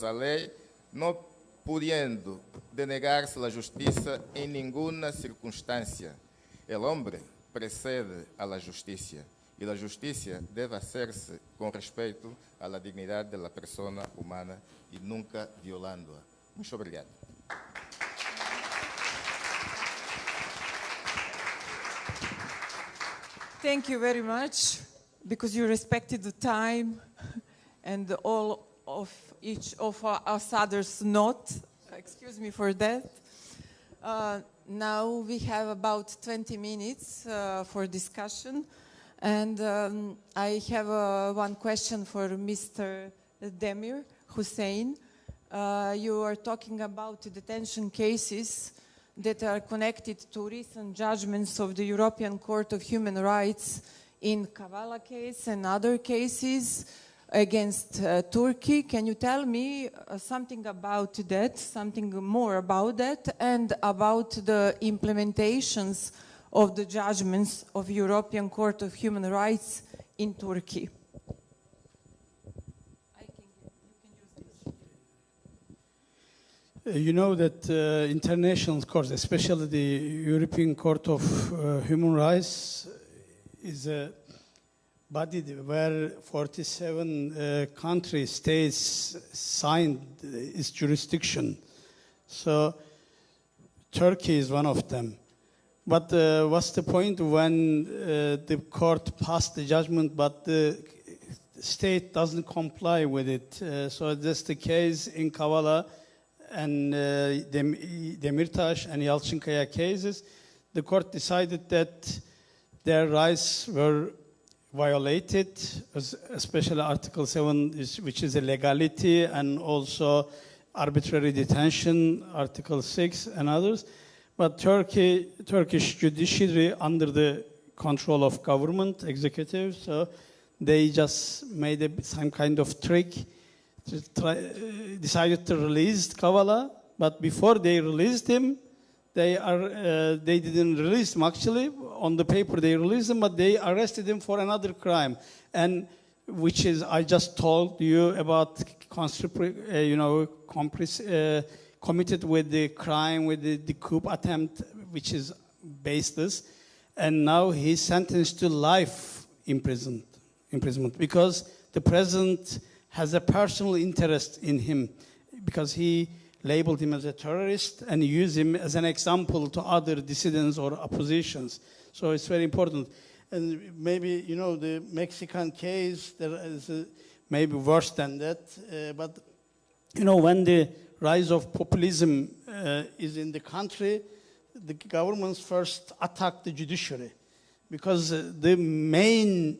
Speaker 5: à lei, não podendo denegar-se a justiça em nenhuma circunstância. O homem precede a la justiça, e a justiça deve hacer-se com respeito à dignidade da pessoa humana e nunca violando-a. Muito obrigado.
Speaker 1: Thank you very much, because you respected the time and all of each of us others not. Excuse me for that. Now we have about 20 minutes for discussion, and I have one question for Mr. Demir Hussein. You are talking about detention cases that are connected to recent judgments of the European Court of Human Rights in Kavala case and other cases against Turkey. Can you tell me something about that, something more about that, and about the implementations of the judgments of European Court of Human Rights in Turkey?
Speaker 2: You know that international courts, especially the European Court of Human Rights, is a body where 47 countries, states signed its jurisdiction. So Turkey is one of them. But what's the point when the court passed the judgment, but the state doesn't comply with it? So that's the case in Kavala and Demirtas and Yalçınkaya cases. The court decided that their rights were violated, especially Article 7, which is a legality, and also arbitrary detention, Article 6 and others. But Turkish judiciary, under the control of government, executive, so they just made some kind of trick, decided to release Kavala, but before they released him, they didn't release him actually. On the paper they released him, but they arrested him for another crime, and which is, I just told you about, committed with the crime, with the coup attempt, which is baseless, and now he's sentenced to life imprisonment because the president has a personal interest in him, because he labeled him as a terrorist and used him as an example to other dissidents or oppositions. So it's very important. And maybe, you know, the Mexican case, there is maybe worse than that. But, you know, when the rise of populism is in the country, the governments first attack the judiciary because the main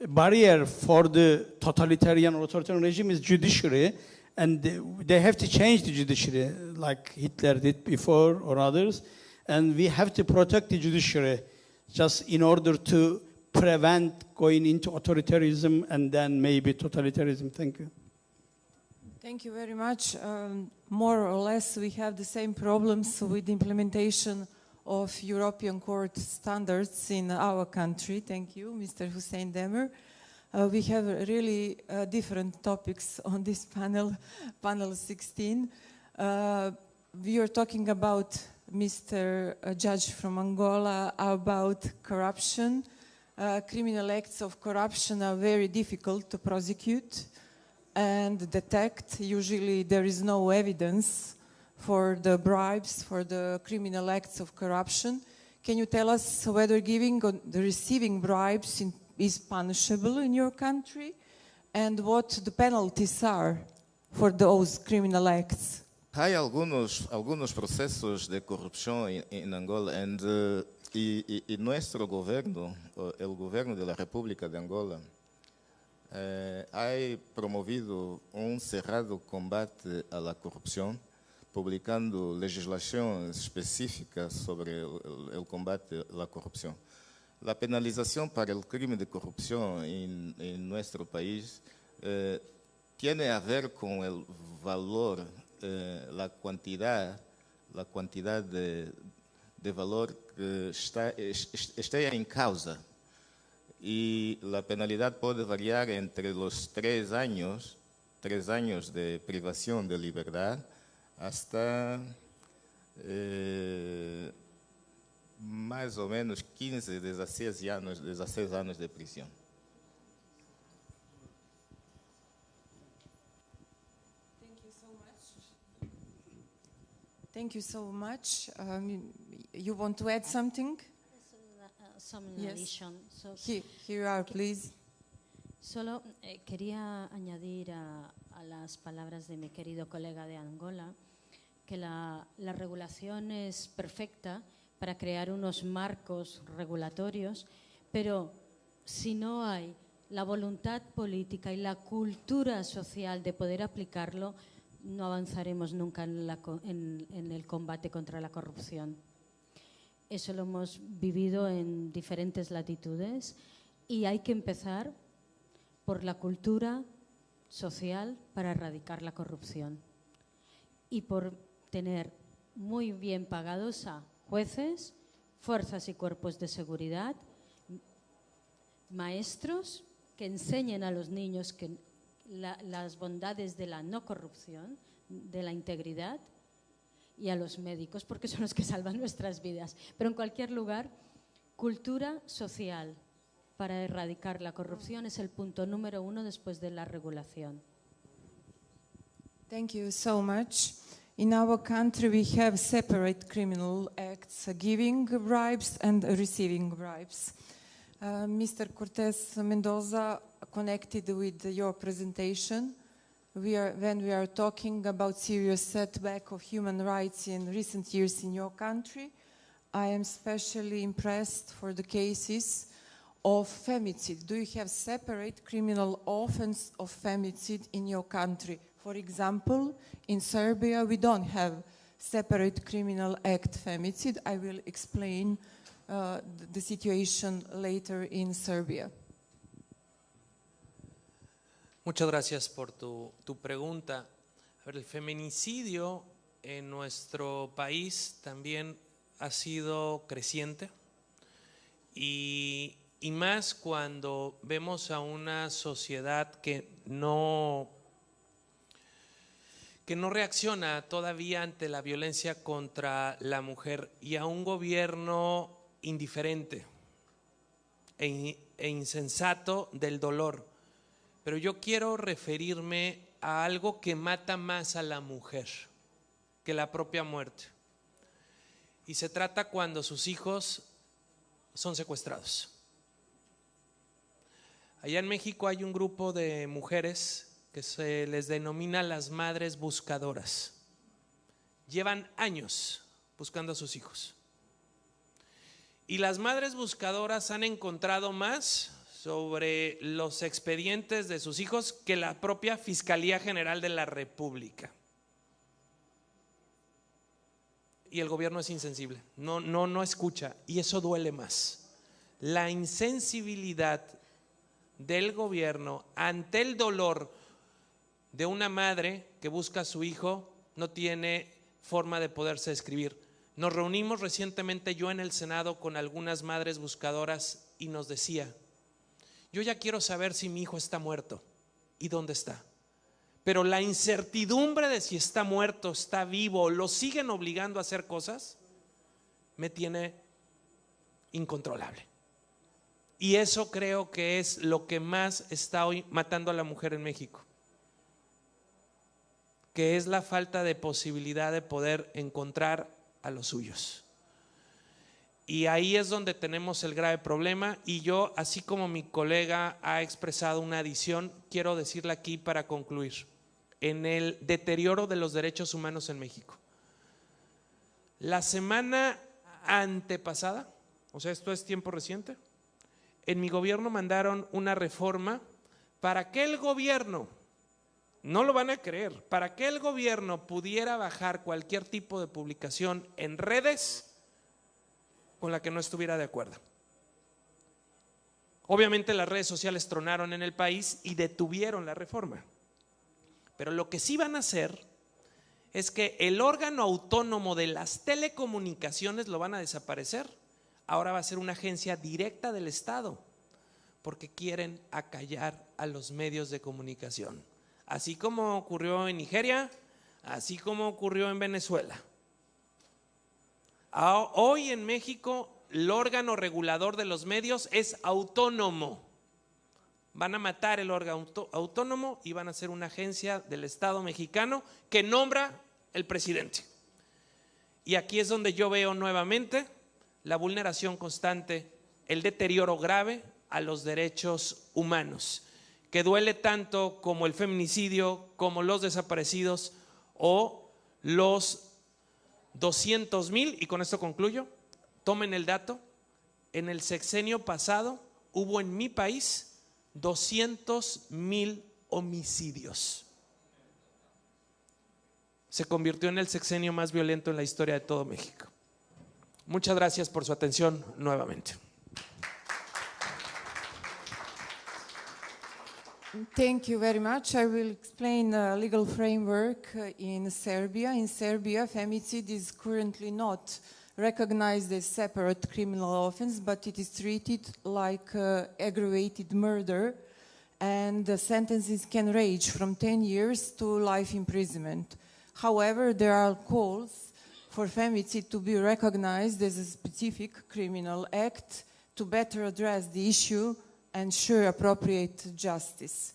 Speaker 2: barrier for the totalitarian or authoritarian regime is judiciary, and they have to change the judiciary like Hitler did before or others, and we have to protect the judiciary just in order to prevent going into authoritarianism and then maybe totalitarianism. Thank you.
Speaker 1: Thank you very much. More or less, we have the same problems with the implementation of European Court standards in our country. Thank you, Mr. Hussein Demer. We have really different topics on this panel, panel 16. We are talking about Mr. Judge from Angola about corruption. Criminal acts of corruption are very difficult to prosecute and detect. Usually there is no evidence for the bribes, for the criminal acts of corruption. Can you tell us whether giving or receiving bribes is punishable in your country, and what the penalties are for those criminal acts?
Speaker 5: Hay algunos procesos de corrupción en Angola, y nuestro gobierno, el gobierno de la República de Angola, ha promovido un cerrado combate a la corrupción, publicando legislación específica sobre el combate a la corrupción. La penalización para el crimen de corrupción en nuestro país tiene a ver con el valor, la cantidad de valor que está en causa. Y la penalidad puede variar entre los 3 años de privación de libertad hasta más o menos 15, 16 años de prisión.
Speaker 1: Thank you so much. You want to add something?
Speaker 3: Some
Speaker 1: Yes.
Speaker 3: addition. So,
Speaker 1: Here you are, please.
Speaker 3: solo quería añadir a las palabras de mi querido colega de Angola que la regulación es perfecta para crear unos marcos regulatorios, pero si no hay la voluntad política y la cultura social de poder aplicarlo, no avanzaremos nunca en el combate contra la corrupción. Eso lo hemos vivido en diferentes latitudes y hay que empezar por la cultura social para erradicar la corrupción y por tener muy bien pagados a jueces, fuerzas y cuerpos de seguridad, maestros que enseñen a los niños las bondades de la no corrupción, de la integridad, y a los médicos, porque son los que salvan nuestras vidas. Pero en cualquier lugar, cultura social para erradicar la corrupción es el punto número 1 después de la regulación.
Speaker 1: Thank you so much. In our country, we have separate criminal acts, giving bribes and receiving bribes. Mr. Cortés Mendoza, connected with your presentation, when we are talking about serious setback of human rights in recent years in your country, I am especially impressed for the cases of femicide. Do you have separate criminal offense of femicide in your country? For example, in Serbia, we don't have separate criminal act femicide. I will explain the situation later in Serbia.
Speaker 4: Muchas gracias por tu pregunta. A ver, el feminicidio en nuestro país también ha sido creciente y más cuando vemos a una sociedad que no reacciona todavía ante la violencia contra la mujer y a un gobierno indiferente e insensato del dolor. Pero yo quiero referirme a algo que mata más a la mujer que la propia muerte. Y se trata cuando sus hijos son secuestrados. Allá en México hay un grupo de mujeres que se les denomina las madres buscadoras. Llevan años buscando a sus hijos. Y las madres buscadoras han encontrado más sobre los expedientes de sus hijos que la propia Fiscalía General de la República. Y el gobierno es insensible, no escucha, y eso duele más. La insensibilidad del gobierno ante el dolor de una madre que busca a su hijo no tiene forma de poderse describir. Nos reunimos recientemente yo en el Senado con algunas madres buscadoras y nos decía: yo ya quiero saber si mi hijo está muerto y dónde está. Pero la incertidumbre de si está muerto, está vivo, lo siguen obligando a hacer cosas, me tiene incontrolable. Y eso creo que es lo que más está hoy matando a la mujer en México, que es la falta de posibilidad de poder encontrar a los suyos. Y ahí es donde tenemos el grave problema, y yo, así como mi colega ha expresado una adición, quiero decirle aquí para concluir, en el deterioro de los derechos humanos en México. La semana antepasada, o sea, esto es tiempo reciente, en mi gobierno mandaron una reforma para que el gobierno, no lo van a creer, para que el gobierno pudiera bajar cualquier tipo de publicación en redes con la que no estuviera de acuerdo. Obviamente las redes sociales tronaron en el país y detuvieron la reforma. Pero lo que sí van a hacer es que el órgano autónomo de las telecomunicaciones lo van a desaparecer. Ahora va a ser una agencia directa del Estado, porque quieren acallar a los medios de comunicación. Así como ocurrió en Nigeria, así como ocurrió en Venezuela. Hoy en México el órgano regulador de los medios es autónomo. Van a matar el órgano autónomo y van a hacer una agencia del Estado mexicano que nombra el presidente. Y aquí es donde yo veo nuevamente la vulneración constante, el deterioro grave a los derechos humanos, que duele tanto como el feminicidio, como los desaparecidos o los 200,000, y con esto concluyo, tomen el dato, en el sexenio pasado hubo en mi país 200,000 homicidios. Se convirtió en el sexenio más violento en la historia de todo México. Muchas gracias por su atención nuevamente.
Speaker 1: Thank you very much. I will explain the legal framework in Serbia. In Serbia, femicide is currently not recognized as separate criminal offense, but it is treated like aggravated murder, and the sentences can range from 10 years to life imprisonment. However, there are calls for femicide to be recognized as a specific criminal act to better address the issue and ensure appropriate justice.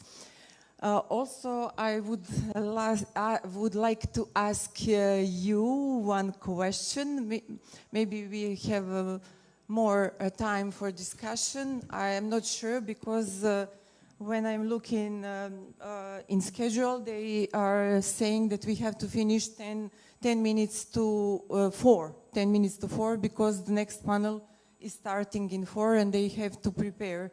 Speaker 1: Also, I would like to ask you one question. Maybe we have more time for discussion. I am not sure, because when I'm looking in schedule, they are saying that we have to finish 10 minutes to 4. 10 minutes to 4, because the next panel is starting in 4 and they have to prepare.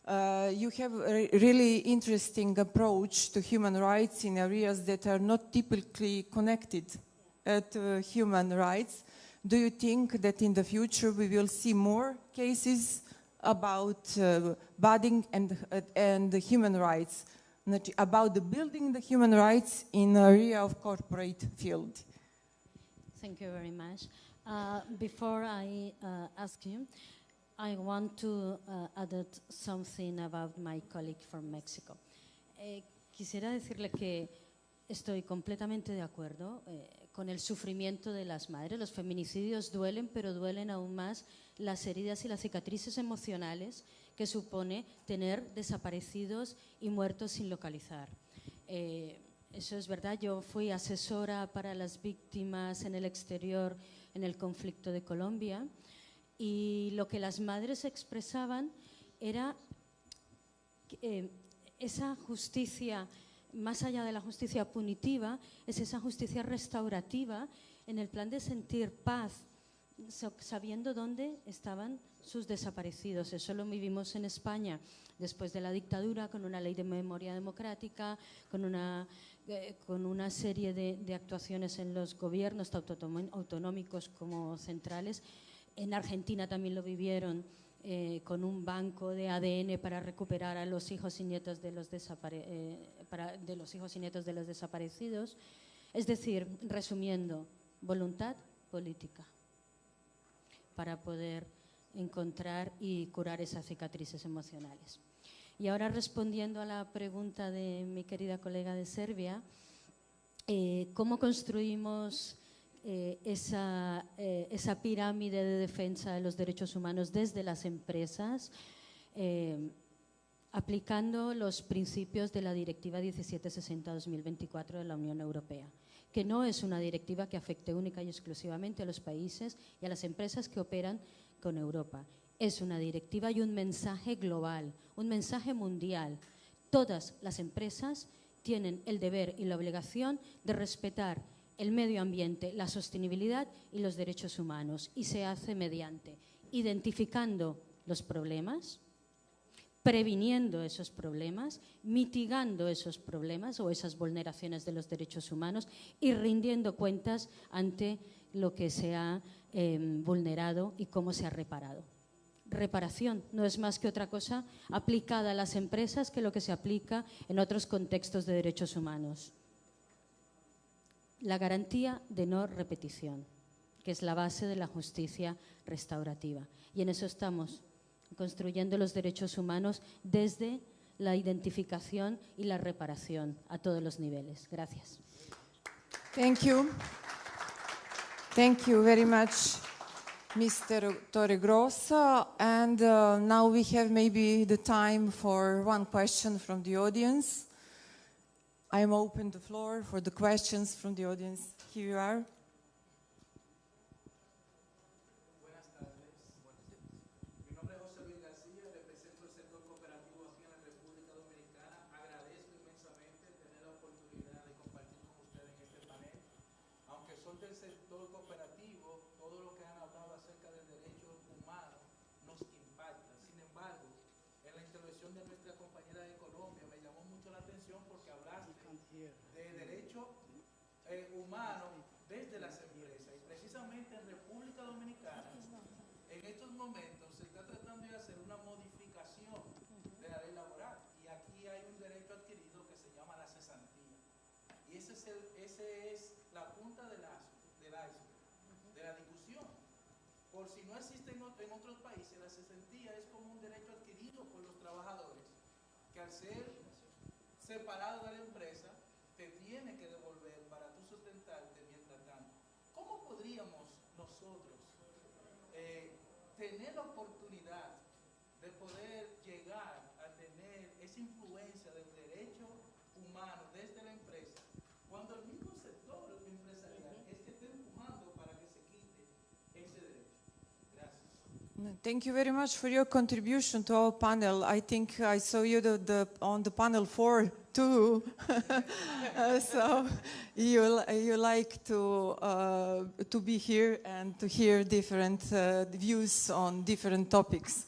Speaker 1: You have a really interesting approach to human rights in areas that are not typically connected to human rights. Do you think that in the future we will see more cases about budding and the human rights, about the building the human rights in the area of corporate field?
Speaker 3: Thank you very much. Before I ask you, I want to add something about my colleague from Mexico. Quisiera decirle que estoy completamente de acuerdo con el sufrimiento de las madres. Los feminicidios duelen, pero duelen aún más las heridas y las cicatrices emocionales que supone tener desaparecidos y muertos sin localizar. Eso es verdad. Yo fui asesora para las víctimas en el exterior en el conflicto de Colombia. Y lo que las madres expresaban era esa justicia, más allá de la justicia punitiva, es esa justicia restaurativa en el plan de sentir paz, sabiendo dónde estaban sus desaparecidos. Eso lo vivimos en España después de la dictadura, con una ley de memoria democrática, con una serie de actuaciones en los gobiernos, tanto autonómicos como centrales. En Argentina también lo vivieron, con un banco de ADN para recuperar a los hijos y nietos de los desaparecidos. Es decir, resumiendo, voluntad política para poder encontrar y curar esas cicatrices emocionales. Y ahora, respondiendo a la pregunta de mi querida colega de Serbia, ¿cómo construimos esa pirámide de defensa de los derechos humanos desde las empresas? Aplicando los principios de la Directiva 1760-2024 de la Unión Europea, que no es una directiva que afecte única y exclusivamente a los países y a las empresas que operan con Europa. Es una directiva y un mensaje global, un mensaje mundial. Todas las empresas tienen el deber y la obligación de respetar el medio ambiente, la sostenibilidad y los derechos humanos, y se hace mediante identificando los problemas, previniendo esos problemas, mitigando esos problemas o esas vulneraciones de los derechos humanos y rindiendo cuentas ante lo que se ha vulnerado y cómo se ha reparado. Reparación no es más que otra cosa aplicada a las empresas que lo que se aplica en otros contextos de derechos humanos. La garantía de no repetición, que es la base de la justicia restaurativa. Y en eso estamos, construyendo los derechos humanos desde la identificación y la reparación a todos los niveles. Gracias.
Speaker 1: Thank you. Thank you very much, Mr. Torregrossa. And now we have maybe the time for one question from the audience. I'm open the floor for the questions from the audience. Here you are.
Speaker 6: Buenas tardes. Mi nombre es José Luis García, represento el sector cooperativo aquí en la República Dominicana. Agradezco inmensamente tener la oportunidad de compartir con ustedes en este panel. Aunque soy del sector cooperativo, todo lo que han hablado acerca del derecho humano nos impacta. Sin embargo, en la intervención de nuestra compañera de Colombia me llamó mucho la atención porque hablaste de derecho humano desde las empresas. Y precisamente en República Dominicana, en estos momentos se está tratando de hacer una modificación de la ley laboral. Y aquí hay un derecho adquirido que se llama la cesantía. Y ese es la punta del iceberg de la discusión. Por si no existe en otros países, la cesantía es como un derecho adquirido por los trabajadores que al ser separado de la empresa te tiene que devolver para tú sustentarte mientras tanto. ¿Cómo podríamos nosotros tener la oportunidad de poder llegar a tener esa influencia del derecho humano desde la empresa cuando el mismo sector empresarial es que está empujando para que se quite ese derecho? Gracias.
Speaker 1: Thank you very much for your contribution to our panel. I think I saw you on the panel 4 too. So you like to be here and to hear different views on different topics.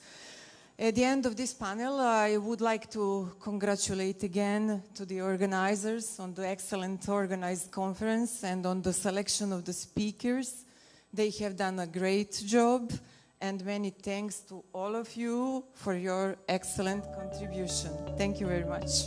Speaker 1: At the end of this panel, I would like to congratulate again to the organizers on the excellent organized conference and on the selection of the speakers. They have done a great job. And many thanks to all of you for your excellent contribution. Thank you very much.